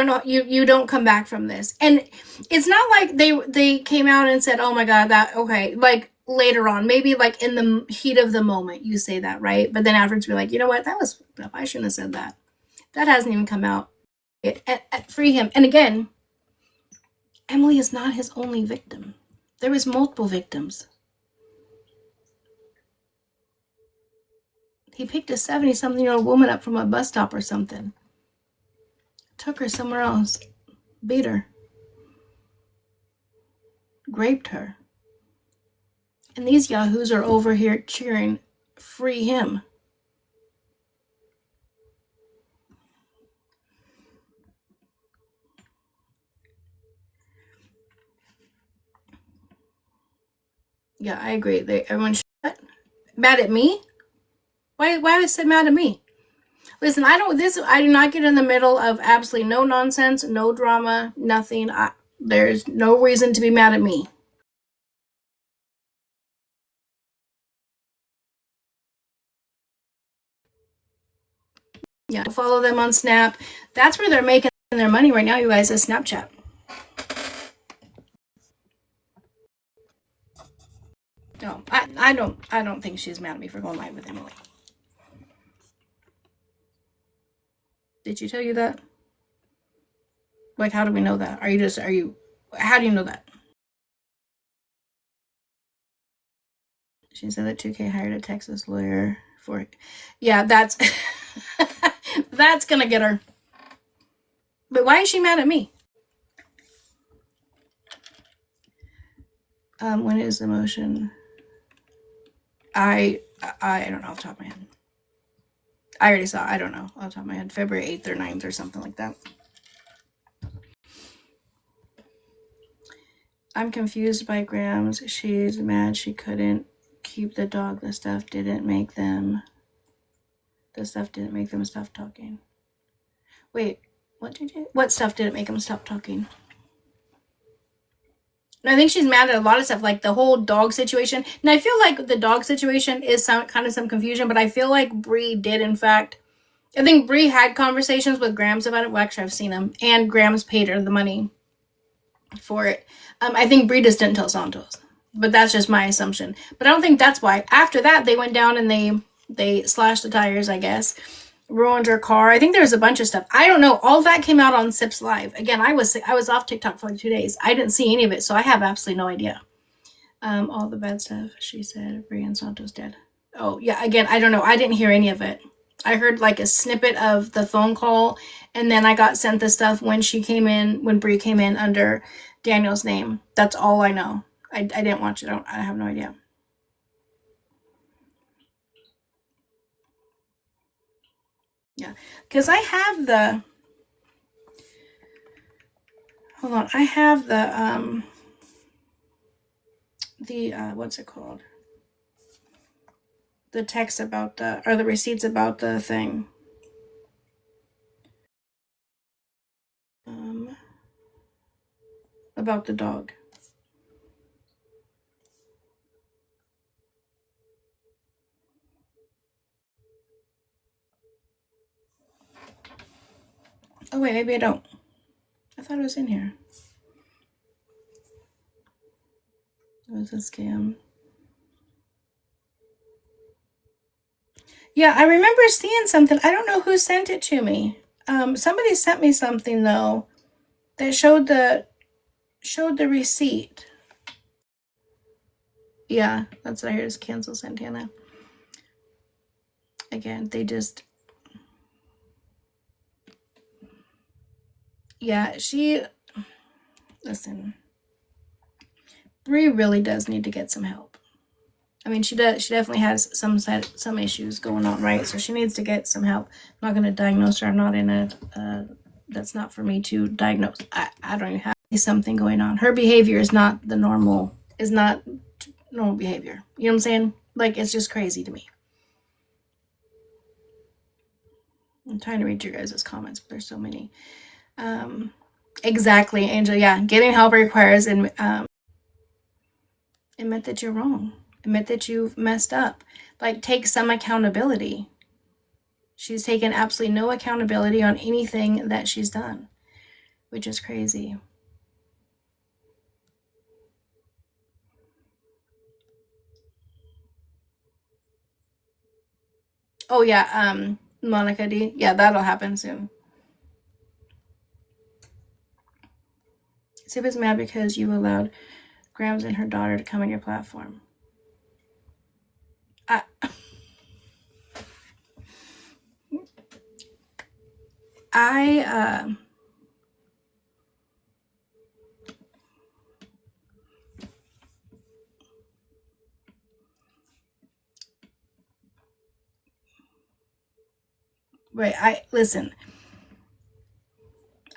know. You don't come back from this. And it's not like they came out and said, oh my God, that, okay. Like later on, maybe like in the heat of the moment, you say that, right? But then afterwards be like, you know what? That was, I shouldn't have said that. That hasn't even come out. Free him. And again, Emily is not his only victim. There was multiple victims. He picked a 70-something-year-old woman up from a bus stop or something. Took her somewhere else. Beat her. Raped her. And these yahoos are over here cheering, free him. Yeah, I agree. Everyone shut. Mad at me? Why was it mad at me? Listen, I do not get in the middle of absolutely no nonsense, no drama, nothing. There's no reason to be mad at me. Yeah, follow them on Snap. That's where they're making their money right now, you guys, is Snapchat. No, I don't think she's mad at me for going live with Emily. Did she tell you that? Like, how do we know that? How do you know that? She said that 2K hired a Texas lawyer for it. Yeah, that's that's gonna get her. But why is she mad at me? When is the motion? I don't know off the top of my head. I already saw. I don't know off the top of my head. February 8th or 9th or something like that. I'm confused by Grams. She's mad she couldn't keep the dog. The stuff didn't make them stop talking. Wait, what stuff didn't make them stop talking? I think she's mad at a lot of stuff, like the whole dog situation. And I feel like the dog situation is some confusion, but I feel like Bree did, in fact. I think Bree had conversations with Grams about it. Well, actually, I've seen them, and Grams paid her the money for it. I think Bree just didn't tell Santos, but that's just my assumption. But I don't think that's why. After that, they went down and they slashed the tires, I guess, ruined her car. I think there was a bunch of stuff. I don't know. All that came out on Sip's Live. Again, I was off TikTok for like 2 days. I didn't see any of it, so I have absolutely no idea. All the bad stuff, she said. Bree and Santos dead. Oh, yeah, again, I don't know. I didn't hear any of it. I heard like a snippet of the phone call, and then I got sent the stuff when Bree came in under Daniel's name. That's all I know. I didn't watch it. I have no idea. Yeah, because I have hold on. I have the what's it called? The text about the receipts about the thing. About the dog. Oh wait, maybe I don't. I thought it was in here. It was a scam. Yeah, I remember seeing something. I don't know who sent it to me. Somebody sent me something though that showed the receipt. Yeah, that's what I heard is cancel Santana. Again, they just... Yeah, listen. Bree really does need to get some help. I mean, she definitely has some issues going on, right? So she needs to get some help. I'm not going to diagnose her. I'm not in a... that's not for me to diagnose. I don't even have something going on. Her behavior is not normal behavior. You know what I'm saying? Like, it's just crazy to me. I'm trying to read your guys' comments, but there's so many. Exactly, Angel. Yeah, getting help requires admit that you're wrong. Admit that you've messed up. Like, take some accountability. She's taken absolutely no accountability on anything that she's done, which is crazy. Oh yeah, Monica D. Yeah, that'll happen soon. Sip is mad because you allowed Grams and her daughter to come on your platform. Right, listen.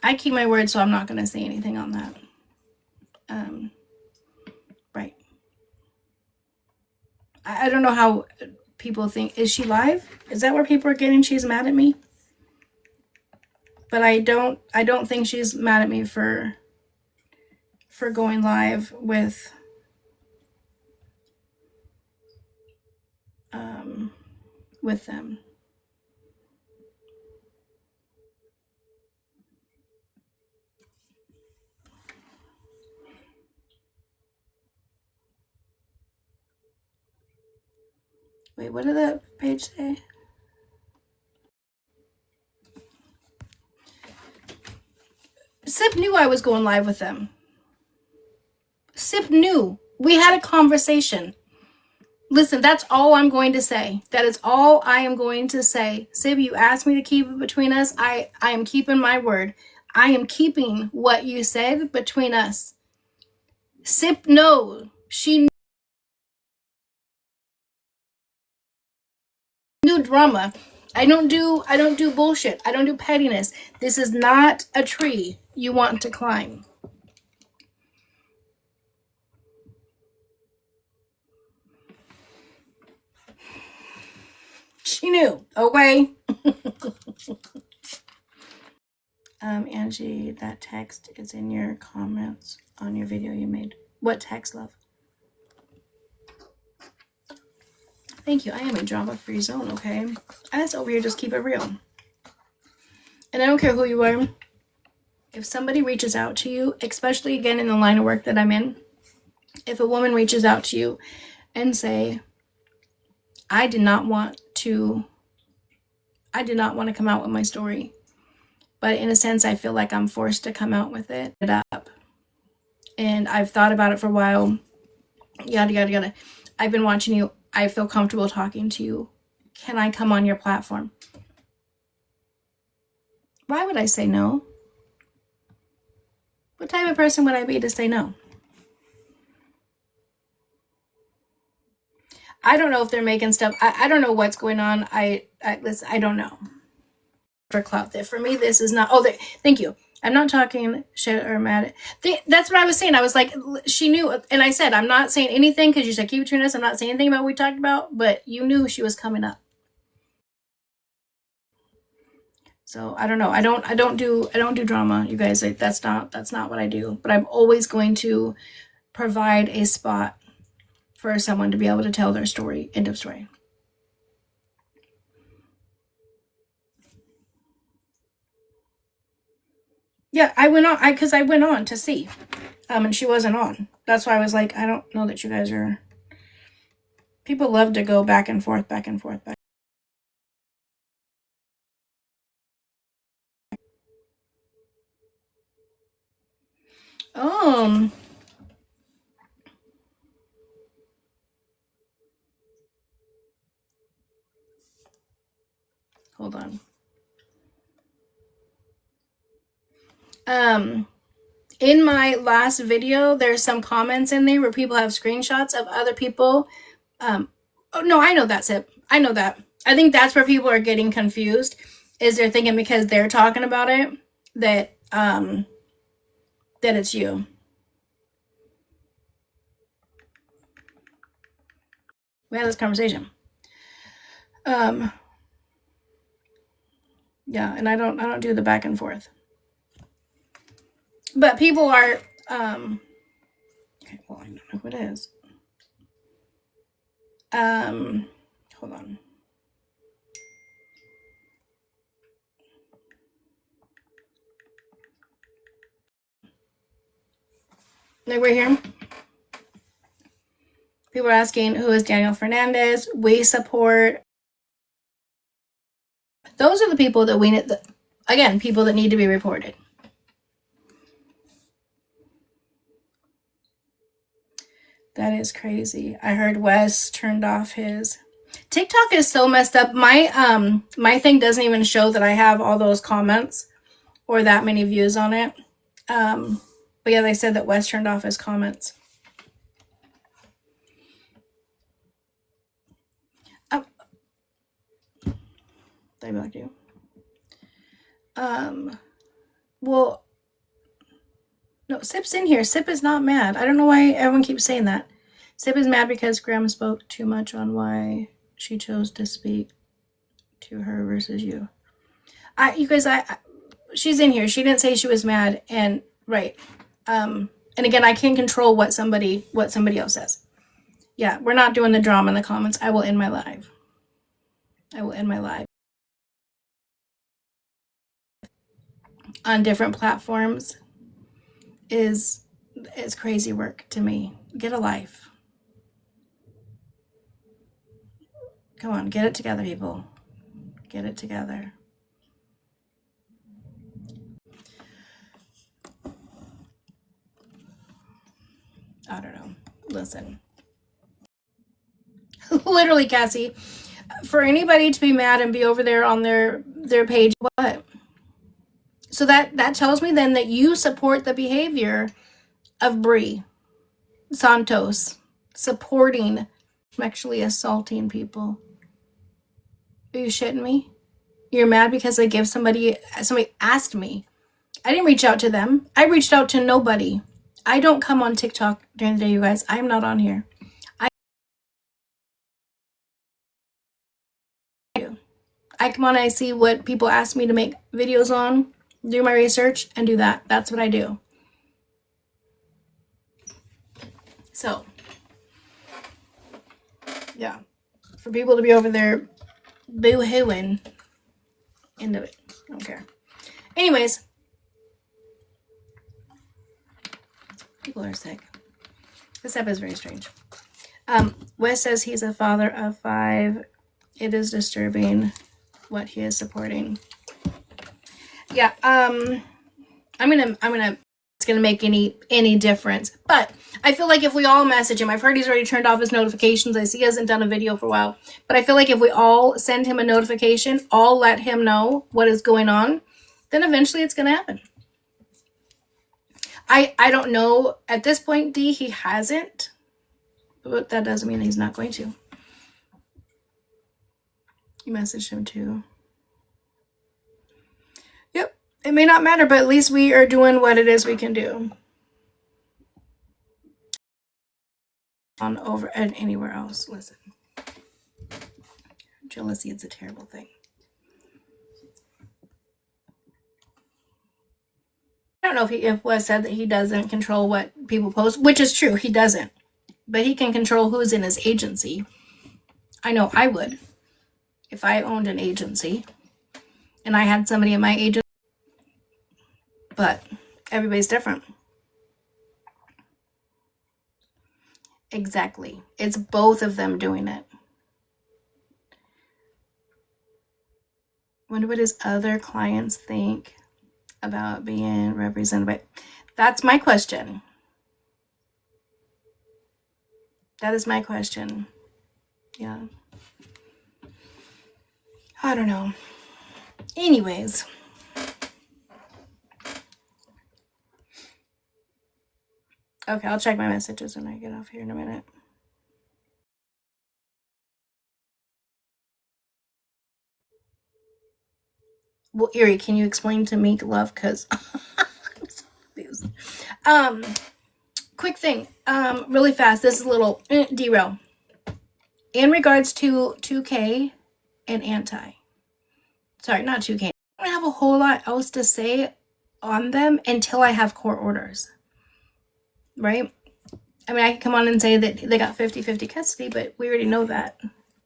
I keep my word, so I'm not going to say anything on that. Right. I don't know how people think. Is she live? Is that where people are getting she's mad at me? But I don't think she's mad at me for going live with them. Wait, what did that page say? Sip knew I was going live with them. Sip knew. We had a conversation. Listen, that's all I'm going to say. That is all I am going to say. Sip, you asked me to keep it between us. I am keeping my word. I am keeping what you said between us. Sip knows. She knew drama. I don't do bullshit. I don't do pettiness. This is not a tree you want to climb. She knew, okay? Angie, that text is in your comments on your video you made. What text, love? Thank you. I am a drama-free zone, okay? I just over here just keep it real. And I don't care who you are. If somebody reaches out to you, especially again in the line of work that I'm in, if a woman reaches out to you and say, I did not want to come out with my story, but in a sense, I feel like I'm forced to come out with it up. And I've thought about it for a while, yada, yada, yada. I've been watching you. I feel comfortable talking to you. Can I come on your platform? Why would I say no? What type of person would I be to say no? I don't know if they're making stuff. I don't know what's going on. I don't know. For clout, that for me, this is not. Oh, thank you. I'm not talking shit or mad. That's what I was saying. I was like, she knew, and I said, I'm not saying anything because you said keep between us. I'm not saying anything about what we talked about, but you knew she was coming up. So I don't know. I don't do drama, you guys. Like, that's not what I do. But I'm always going to provide a spot for someone to be able to tell their story. End of story. Yeah, I went on to see, and she wasn't on. That's why I was like, I don't know that you guys are. People love to go back and forth, back and forth, back. Hold on. In my last video, there's some comments in there where people have screenshots of other people. Oh no, I know that, Sip. I know that. I think that's where people are getting confused. Is they're thinking because they're talking about it that it's you. We had this conversation. Yeah, and I don't do the back and forth. But people are okay, well, I don't know who it is. Hold on. Like right here. People are asking, who is Daniel Fernandez? We support. Those are the people that we need. Again, people that need to be reported. That is crazy. I heard Wes turned off his. TikTok is so messed up. My thing doesn't even show that I have all those comments or that many views on it. But yeah, they said that Wes turned off his comments. They blocked you. Well, no, Sip's in here. Sip is not mad. I don't know why everyone keeps saying that. Sip is mad because Graham spoke too much on why she chose to speak to her versus you. You guys, she's in here. She didn't say she was mad, and right. And again, I can't control what somebody else says. Yeah, we're not doing the drama in the comments. I will end my live. On different platforms is crazy work to me. Get a life. Come on, get it together, people. Get it together. I don't know. Listen. Literally, Cassie, for anybody to be mad and be over there on their page, what? So that tells me then that you support the behavior of Bree Santos, supporting sexually assaulting people. Are you shitting me? You're mad because I give somebody asked me. I didn't reach out to them. I reached out to nobody. I don't come on TikTok during the day, you guys. I'm not on here. I do. I come on, I see what people ask me to make videos on, do my research, and do that. That's what I do. So, yeah. For people to be over there boo-hooing, end of it. I don't care. Anyways, people are sick. This app is very strange. Wes says he's a father of 5. It is disturbing what he is supporting. Yeah, I'm gonna it's gonna make any difference. But I feel like if we all message him, I've heard he's already turned off his notifications. I see he hasn't done a video for a while. But I feel like if we all send him a notification, all let him know what is going on, then eventually it's gonna happen. I don't know at this point, D, he hasn't. But that doesn't mean he's not going to. You messaged him too. Yep. It may not matter, but at least we are doing what it is we can do. On over and anywhere else. Listen. Jealousy is a terrible thing. I don't know if Wes said that he doesn't control what people post, which is true, he doesn't. But he can control who's in his agency. I know I would. If I owned an agency and I had somebody in my agency. But everybody's different. Exactly. It's both of them doing it. Wonder what his other clients think about being represented by. That's my question. That is my question. Yeah. I don't know. Anyways. Okay, I'll check my messages when I get off here in a minute. Well, Erie, can you explain to Meek Love? Because I'm so confused. Quick thing. Really fast. This is a little derail. In regards to 2K and anti. Sorry, not 2K. I don't have a whole lot else to say on them until I have court orders. Right? I mean, I can come on and say that they got 50-50 custody, but we already know that.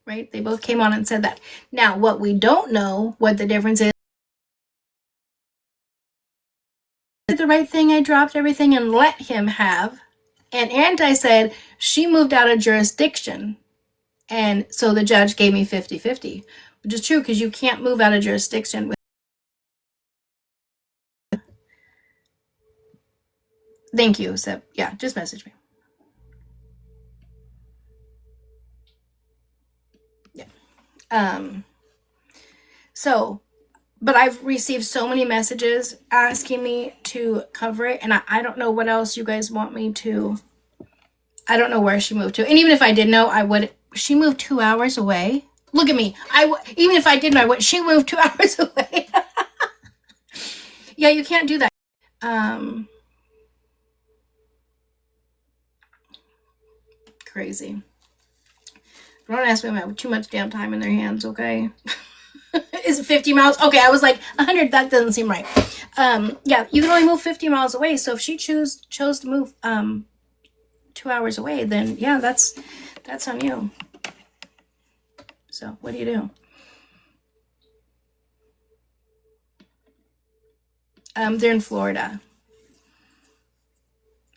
Right? They both came on and said that. Now, what we don't know, what the difference is, the right thing, I dropped everything and let him have. And anti said she moved out of jurisdiction. And so the judge gave me 50-50, which is true because you can't move out of jurisdiction. Thank you. So yeah, just message me. Yeah. So, but I've received so many messages asking me to cover it, and I don't know what else you guys want me to. I don't know where she moved to, and even if I did know, I would. She moved 2 hours away. Look at me. Even if I did know, I would. She moved 2 hours away. Yeah, you can't do that. Crazy. Don't ask me about too much damn time in their hands, okay? Is it 50 miles? Okay, I was like 100. That doesn't seem right. Yeah, you can only move 50 miles away. So if she chose to move 2 hours away, then yeah, that's on you. So what do you do? They're in Florida.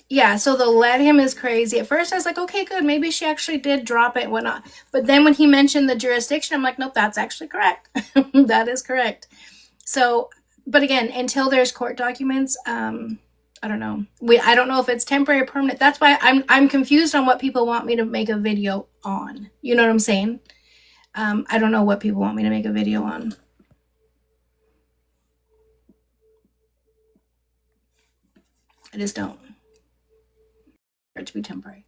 Yeah, so the let him is crazy. At first I was like, okay, good. Maybe she actually did drop it, whatnot. But then when he mentioned the jurisdiction, I'm like, nope, that's actually correct. That is correct. So, but again, until there's court documents, I don't know. I don't know if it's temporary or permanent. That's why I'm confused on what people want me to make a video on. You know what I'm saying? I don't know what people want me to make a video on. I just don't. To be temporary.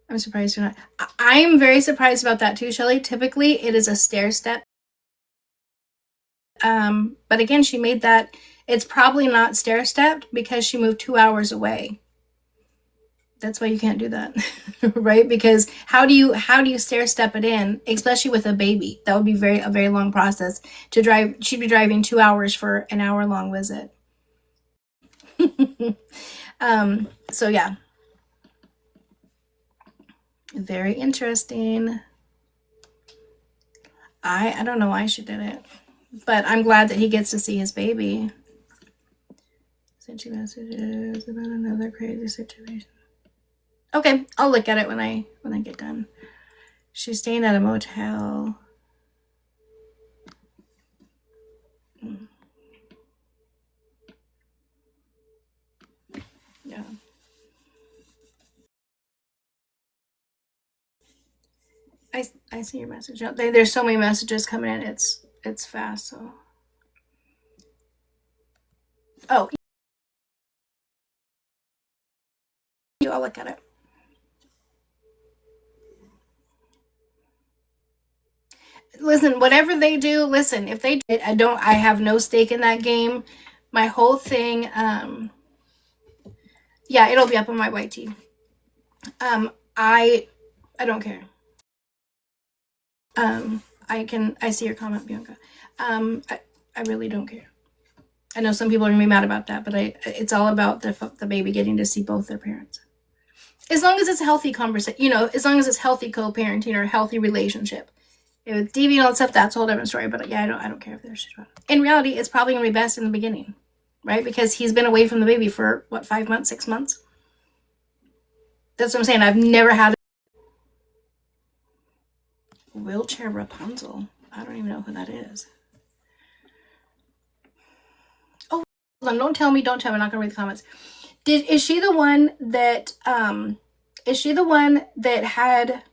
I'm surprised you're not. I'm very surprised about that too, Shelly. Typically, it is a stair step. But again, she made that. It's probably not stair stepped because she moved 2 hours away. That's why you can't do that, right? Because how do you stair step it in, especially with a baby? That would be a very long process to drive. She'd be driving 2 hours for an hour long visit. So yeah, very interesting. I don't know why she did it, but I'm glad that he gets to see his baby. Sent you messages about another crazy situation. Okay, I'll look at it when I get done. She's staying at a motel. Yeah. I see your message. There's so many messages coming in. It's fast. So. Oh. I'll look at it. Listen, whatever they do, listen, if they did, I have no stake in that game. My whole thing, yeah, it'll be up on my YT. I don't care. I see your comment, Bianca. I really don't care. I know some people are gonna be mad about that, but it's all about the baby getting to see both their parents. As long as it's a healthy conversation, as long as it's healthy co-parenting or a healthy relationship. If it's DV and all that stuff, that's a whole different story. But yeah, I don't care if there's. In reality, it's probably gonna be best in the beginning, right? Because he's been away from the baby for what, 5 months, 6 months. That's what I'm saying. I've never had a wheelchair Rapunzel. I don't even know who that is. Oh, hold on, don't tell me. I'm not gonna read the comments. Is she the one that had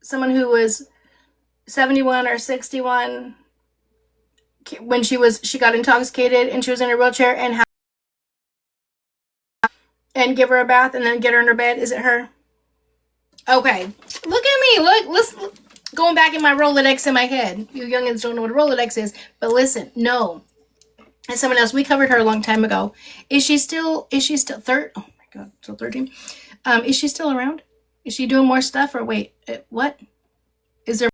someone who was 71 or 61 when she got intoxicated and she was in her wheelchair and give her a bath and then get her in her bed? Is it her? Okay. Look at me. Let's going back in my Rolodex in my head. You youngins don't know what a Rolodex is, but listen, no. And someone else, we covered her a long time ago. Is she still third? Oh my God, still 13. Is she still around? Is she doing more stuff or wait, what? Is there?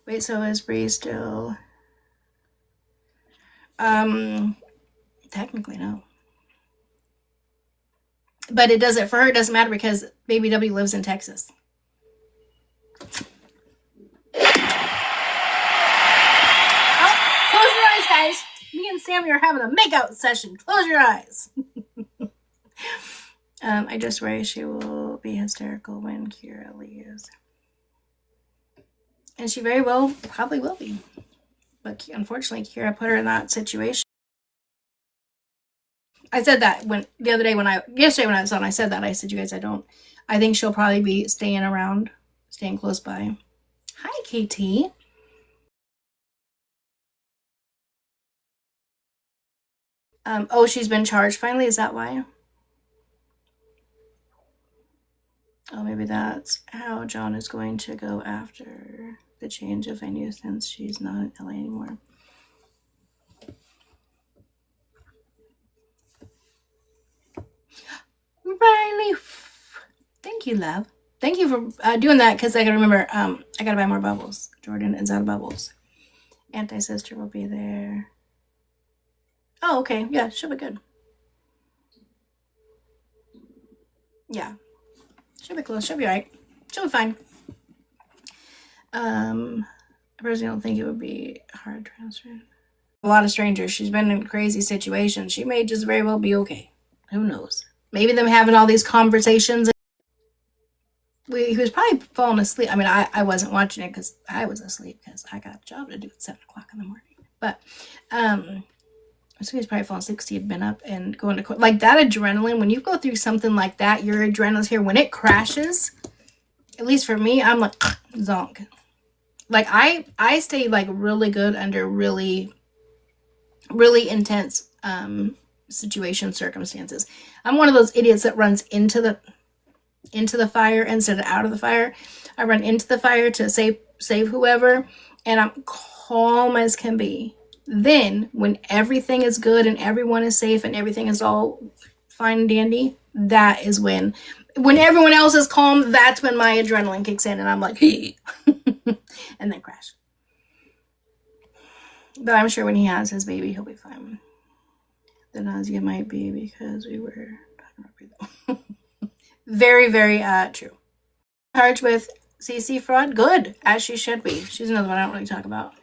Wait, so is Bree still? Technically no. But for her, it doesn't matter because Baby W lives in Texas. Close your eyes, guys. Me and Sammy are having a makeout session. Close your eyes. I just worry she will be hysterical when Kira leaves. And she very well probably will be. But unfortunately, Kira put her in that situation. I said that yesterday when I was on, I said that. I said, you guys, I think she'll probably be staying around, staying close by. Hi, KT. Oh, she's been charged finally. Is that why? Oh, maybe that's how John is going to go after the change of venue since she's not in LA anymore. Riley, thank you, love. Thank you for doing that because I gotta remember. I gotta buy more bubbles. Jordan is out of bubbles. Anti-sister will be there. Oh, okay. Yeah, she'll be good. Yeah, she'll be close. She'll be alright. She'll be fine. I personally don't think it would be hard transfer. A lot of strangers. She's been in crazy situations. She may just very well be okay. Who knows? Maybe them having all these conversations. He was probably falling asleep. I mean, I wasn't watching it because I was asleep because I got a job to do at 7 o'clock in the morning. But so he was probably falling asleep because he had been up and going to court. Like that adrenaline, when you go through something like that, your adrenaline's here. When it crashes, at least for me, I'm like zonk. Like I stay like really good under really, really intense circumstances. I'm one of those idiots that runs into the fire instead of out of the fire. I run into the fire to save whoever, and I'm calm as can be. Then, when everything is good and everyone is safe and everything is all fine and dandy, that is when everyone else is calm, that's when my adrenaline kicks in and I'm like, hey, and then crash. But I'm sure when he has his baby, he'll be fine. The nausea might be because we were talking about very, very true. Charged with CC fraud, good, as she should be. She's another one I don't really talk about.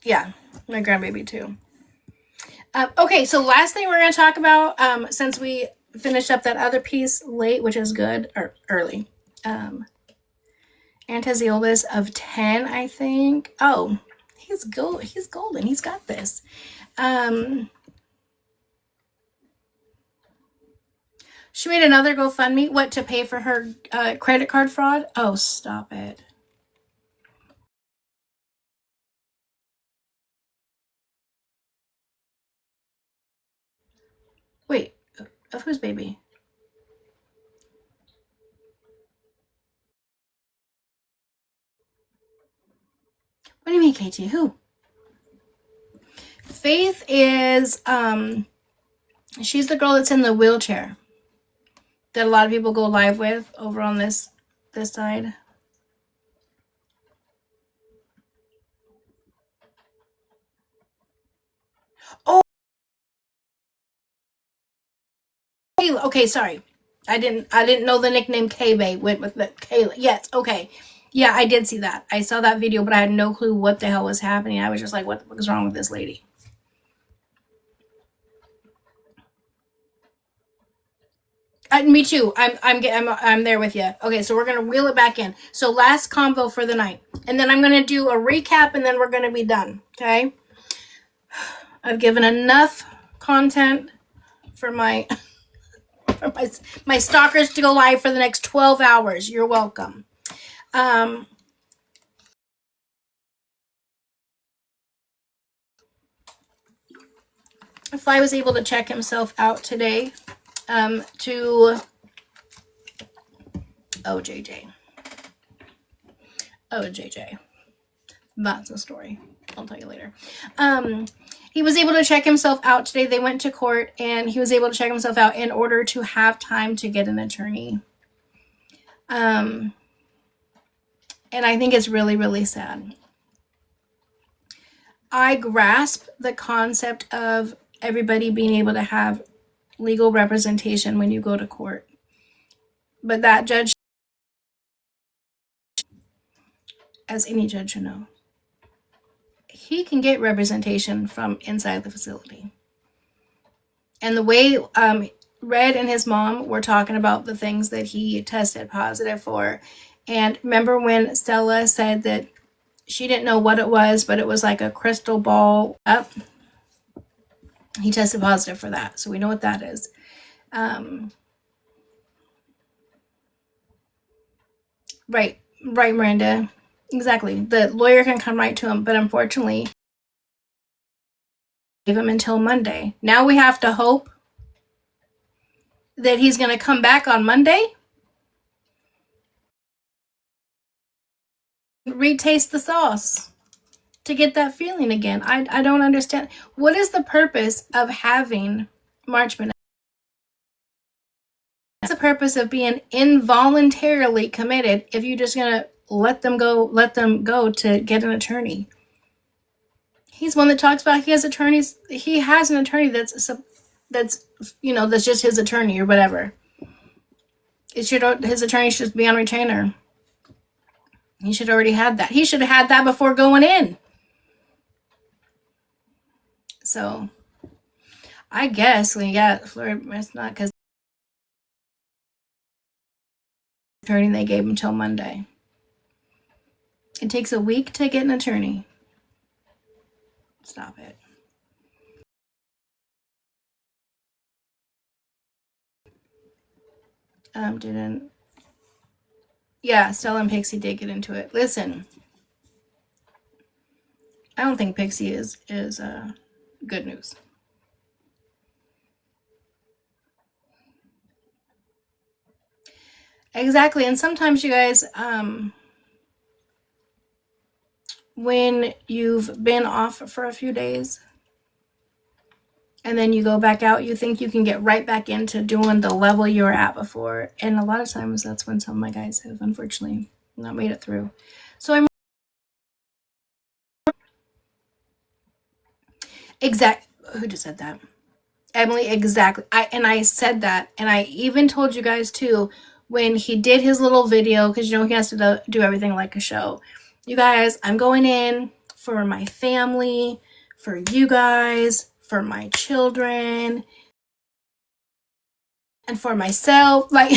Yeah, my grandbaby too. Okay, so last thing we're going to talk about, since we finished up that other piece late, which is good, or early. Antizeolus of 10, I think. Oh, he's golden. He's got this. She made another GoFundMe. What, to pay for her credit card fraud? Oh, stop it. Wait, of whose baby? What do you mean, KT? Who? Faith is, she's the girl that's in the wheelchair that a lot of people go live with over on this side. Oh, Kayla. Okay, sorry. I didn't know the nickname K-Bay went with the Kayla. Yes, okay. Yeah, I did see that. I saw that video, but I had no clue what the hell was happening. I was just like, what the fuck is wrong with this lady? Me too. I'm there with you. Okay, so we're gonna reel it back in. So last convo for the night, and then I'm gonna do a recap, and then we're gonna be done. Okay. I've given enough content for my my stalkers to go live for the next 12 hours. You're welcome. Fly was able to check himself out today. To JJ. That's a story. I'll tell you later. He was able to check himself out today. They went to court and he was able to check himself out in order to have time to get an attorney. And I think it's really, really sad. I grasp the concept of everybody being able to have legal representation when you go to court. But that judge, as any judge should know, he can get representation from inside the facility. And the way Red and his mom were talking about the things that he tested positive for. And remember when Stella said that she didn't know what it was, but it was like a crystal ball up? He tested positive for that. So we know what that is. Right, Miranda. Exactly. The lawyer can come right to him, but unfortunately, give him until Monday. Now we have to hope that he's going to come back on Monday. Retaste the sauce to get that feeling again. I don't understand. What is the purpose of having March Madness? What's the purpose of being involuntarily committed if you're just going to let them go to get an attorney? He's one that talks about he has attorneys. He has an attorney that's just his attorney or whatever. His attorney should be on retainer. He should already had that. He should have had that before going in. So, I guess we got Florida. It's not because attorney they gave him till Monday. It takes a week to get an attorney. Stop it. Yeah, Stella and Pixie did get into it. Listen, I don't think Pixie is good news. Exactly, and sometimes you guys, when you've been off for a few days and then you go back out, you think you can get right back into doing the level you were at before. And a lot of times that's when some of my guys have unfortunately not made it through. So I'm who just said that? Emily, exactly. I said that, and I even told you guys too when he did his little video, because he has to do everything like a show. You guys, I'm going in for my family, for you guys, for my children, and for myself. Like,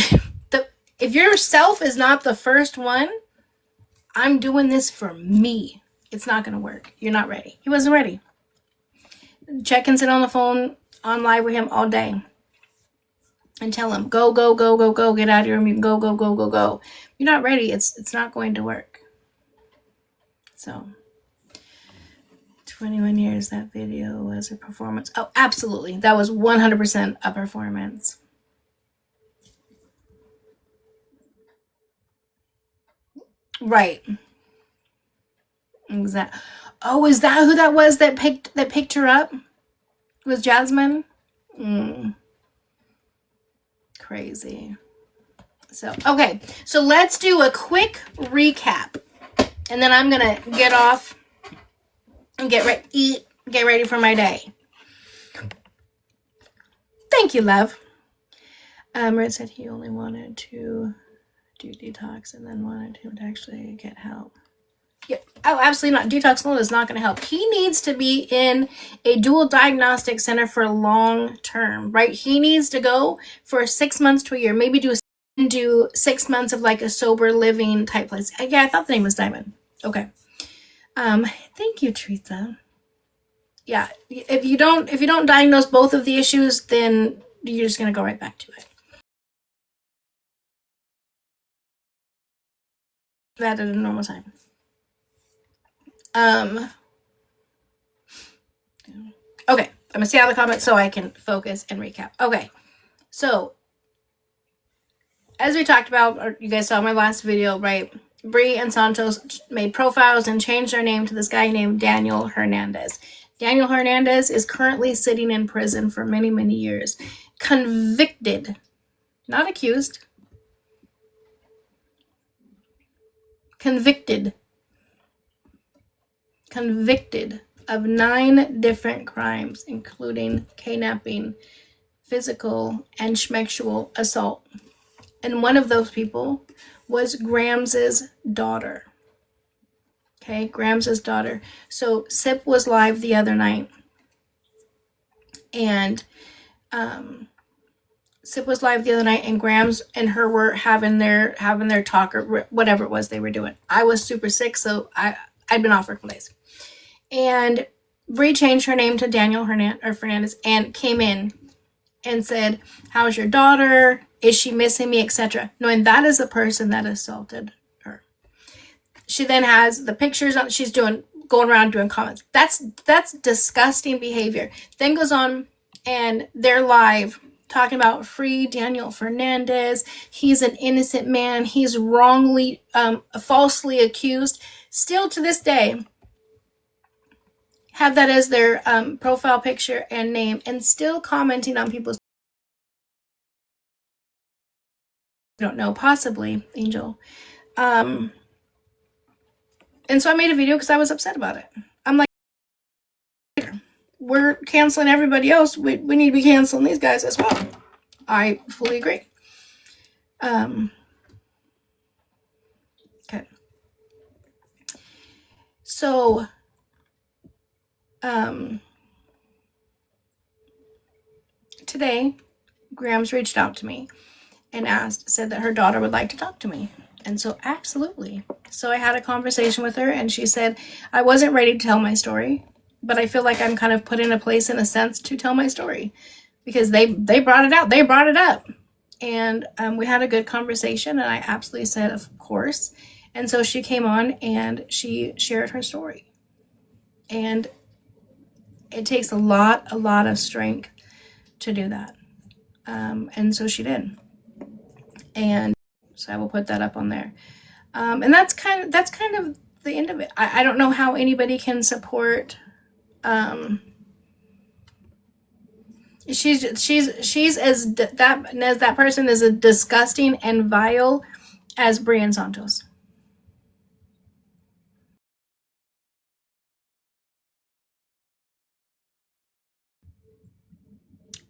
if yourself is not the first one, I'm doing this for me. It's not going to work. You're not ready. He wasn't ready. Check and sit on the phone on live with him all day and tell him, go, go, go, go, go, get out of your room. You can go, go, go, go, go. You're not ready. It's not going to work. So 21 years, that video was a performance. Oh, absolutely. That was 100% a performance. Right. Exactly. Oh, is that who that was that picked her up? It was Jasmine? Crazy. So, okay. So let's do a quick recap. And then I'm going to get off and get ready for my day. Thank you, love. Red said he only wanted to do detox and then wanted him to actually get help. Yeah. Oh, absolutely not. Detox alone is not going to help. He needs to be in a dual diagnostic center for long term, right? He needs to go for 6 months to a year, maybe do 6 months of like a sober living type place. Yeah, I thought the name was Diamond. Okay. Thank you, Teresa. Yeah, if you don't diagnose both of the issues, then you're just going to go right back to it. That at a normal time. Okay, I'm gonna stay out of the comments so I can focus and recap. Okay, so as we talked about, or you guys saw my last video, right? Bree and Santos made profiles and changed their name to this guy named Daniel Hernandez. Daniel Hernandez is currently sitting in prison for many, many years. Convicted, not accused. Convicted of 9 different crimes, including kidnapping, physical, and sexual assault. And one of those people was Grams's daughter. Okay, Grams's daughter. So Sip was live the other night, and and Grams and her were having their talk or whatever it was they were doing. I was super sick, so I'd been off for a couple days. And Bree changed her name to Daniel Fernandez and came in and said, "How's your daughter? Is she missing me?" etc. Knowing that is the person that assaulted her. She then has the pictures on. She's going around doing comments. That's disgusting behavior. Then goes on and they're live talking about free Daniel Fernandez. He's an innocent man. He's wrongly, falsely accused. Still to this day, have that as their profile picture and name, and still commenting on people's. I don't know, possibly Angel. And so I made a video because I was upset about it. I'm like, we're canceling everybody else. We need to be canceling these guys as well. I fully agree. Okay. So, today, Grams reached out to me and said that her daughter would like to talk to me. And so, absolutely. So I had a conversation with her, and she said, I wasn't ready to tell my story, but I feel like I'm kind of put in a place, in a sense, to tell my story. Because they brought it out. They brought it up. And we had a good conversation, and I absolutely said, of course. And so she came on, and she shared her story. And it takes a lot of strength to do that. And so she did. And so I will put that up on there. And that's kind of the end of it. I don't know how anybody can support. She's as that person is as disgusting and vile as Brian Santos.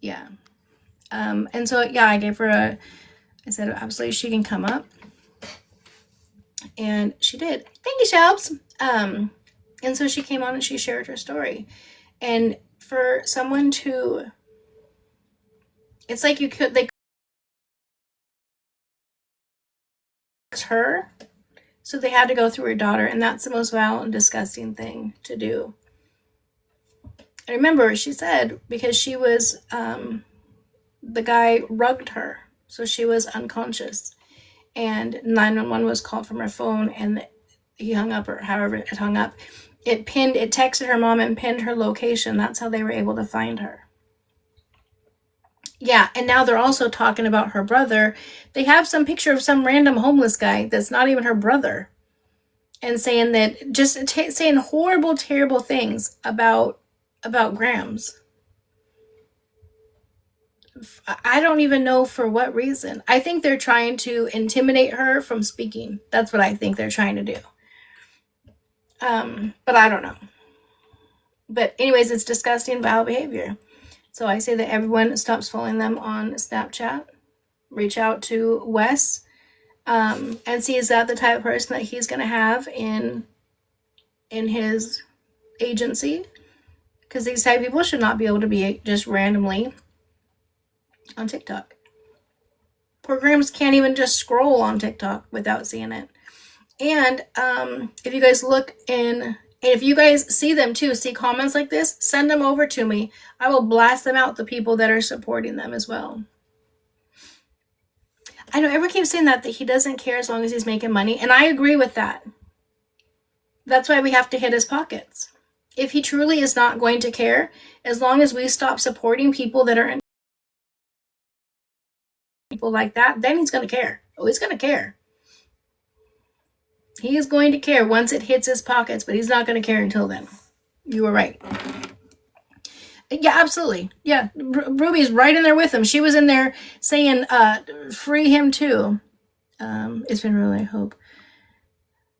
Yeah. And so yeah, I gave her I said absolutely she can come up. And she did. Thank you, Shelps. And so she came on and she shared her story. And for someone to, it's like they her, so they had to go through her daughter, and that's the most vile and disgusting thing to do. I remember she said because she was, the guy rugged her, so she was unconscious, and 911 was called from her phone, and he hung up, or however it hung up. It texted her mom and pinned her location. That's how they were able to find her. Yeah, and now they're also talking about her brother. They have some picture of some random homeless guy that's not even her brother, and saying that, just saying horrible, terrible things about Grams. I don't even know for what reason. I think they're trying to intimidate her from speaking. That's what I think they're trying to do. But I don't know. But anyways, it's disgusting, vile behavior. So I say that everyone stops following them on Snapchat. Reach out to Wes, and see, is that the type of person that he's going to have in his agency? Because these type of people should not be able to be just randomly on TikTok. Programs can't even just scroll on TikTok without seeing it. And if you guys look in, and if you guys see them too, see comments like this, send them over to me. I will blast them out, the people that are supporting them as well. I know everyone keeps saying that he doesn't care as long as he's making money, and I agree with that. That's why we have to hit his pockets. If he truly is not going to care, as long as we stop supporting people that are in people like that, then he's going to care. Oh, he's going to care. He is going to care once it hits his pockets, but he's not going to care until then. You were right. Yeah, absolutely. Yeah, Ruby's right in there with him. She was in there saying, free him too. It's been really, I hope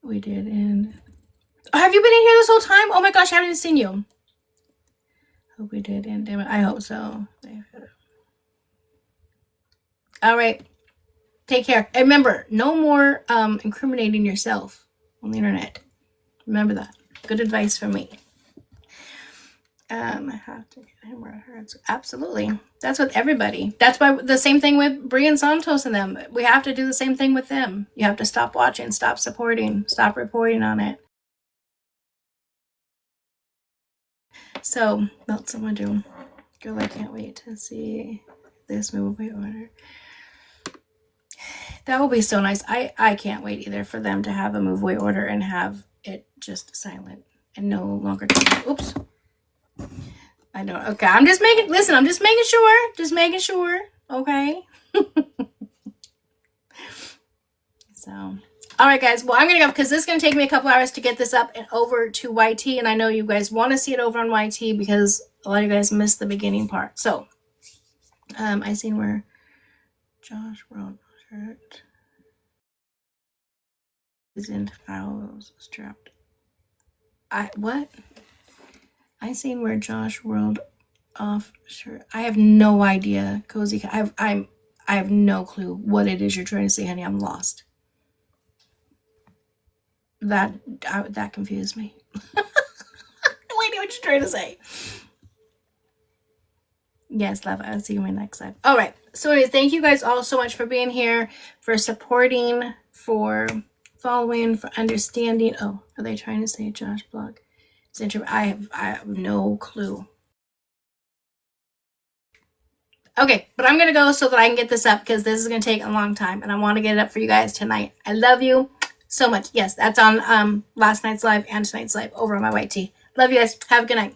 we did. And have you been in here this whole time? Oh my gosh, I haven't even seen you. Hope we did. And damn it, I hope so. All right. Take care. And remember, no more incriminating yourself on the internet. Remember that. Good advice from me. I have to get him where it hurts. Absolutely. That's with everybody. That's why the same thing with Brian Santos and them. We have to do the same thing with them. You have to stop watching, stop supporting, stop reporting on it. So, that's someone do. Girl, I can't wait to see this movie order. That will be so nice. I can't wait either for them to have a move away order and have it just silent and no longer. Oops. I don't. Okay, I'm just making sure. Just making sure. Okay. So, all right, guys. Well, I'm going to go because this is going to take me a couple hours to get this up and over to YT. And I know you guys want to see it over on YT because a lot of you guys missed the beginning part. So, I seen where Josh wrote shirt is in fouls strapped. What? I seen where Josh rolled off shirt. I have no idea, Cozy. I have no clue what it is you're trying to say, honey. I'm lost. That confused me. No idea what you're trying to say. Yes, love. I'll see you in my next live. All right. So anyways, thank you guys all so much for being here, for supporting, for following, for understanding. Oh, are they trying to say Josh blog? I have no clue. Okay, but I'm going to go so that I can get this up because this is going to take a long time and I want to get it up for you guys tonight. I love you so much. Yes, that's on last night's live and tonight's live over on my YT. Love you guys. Have a good night.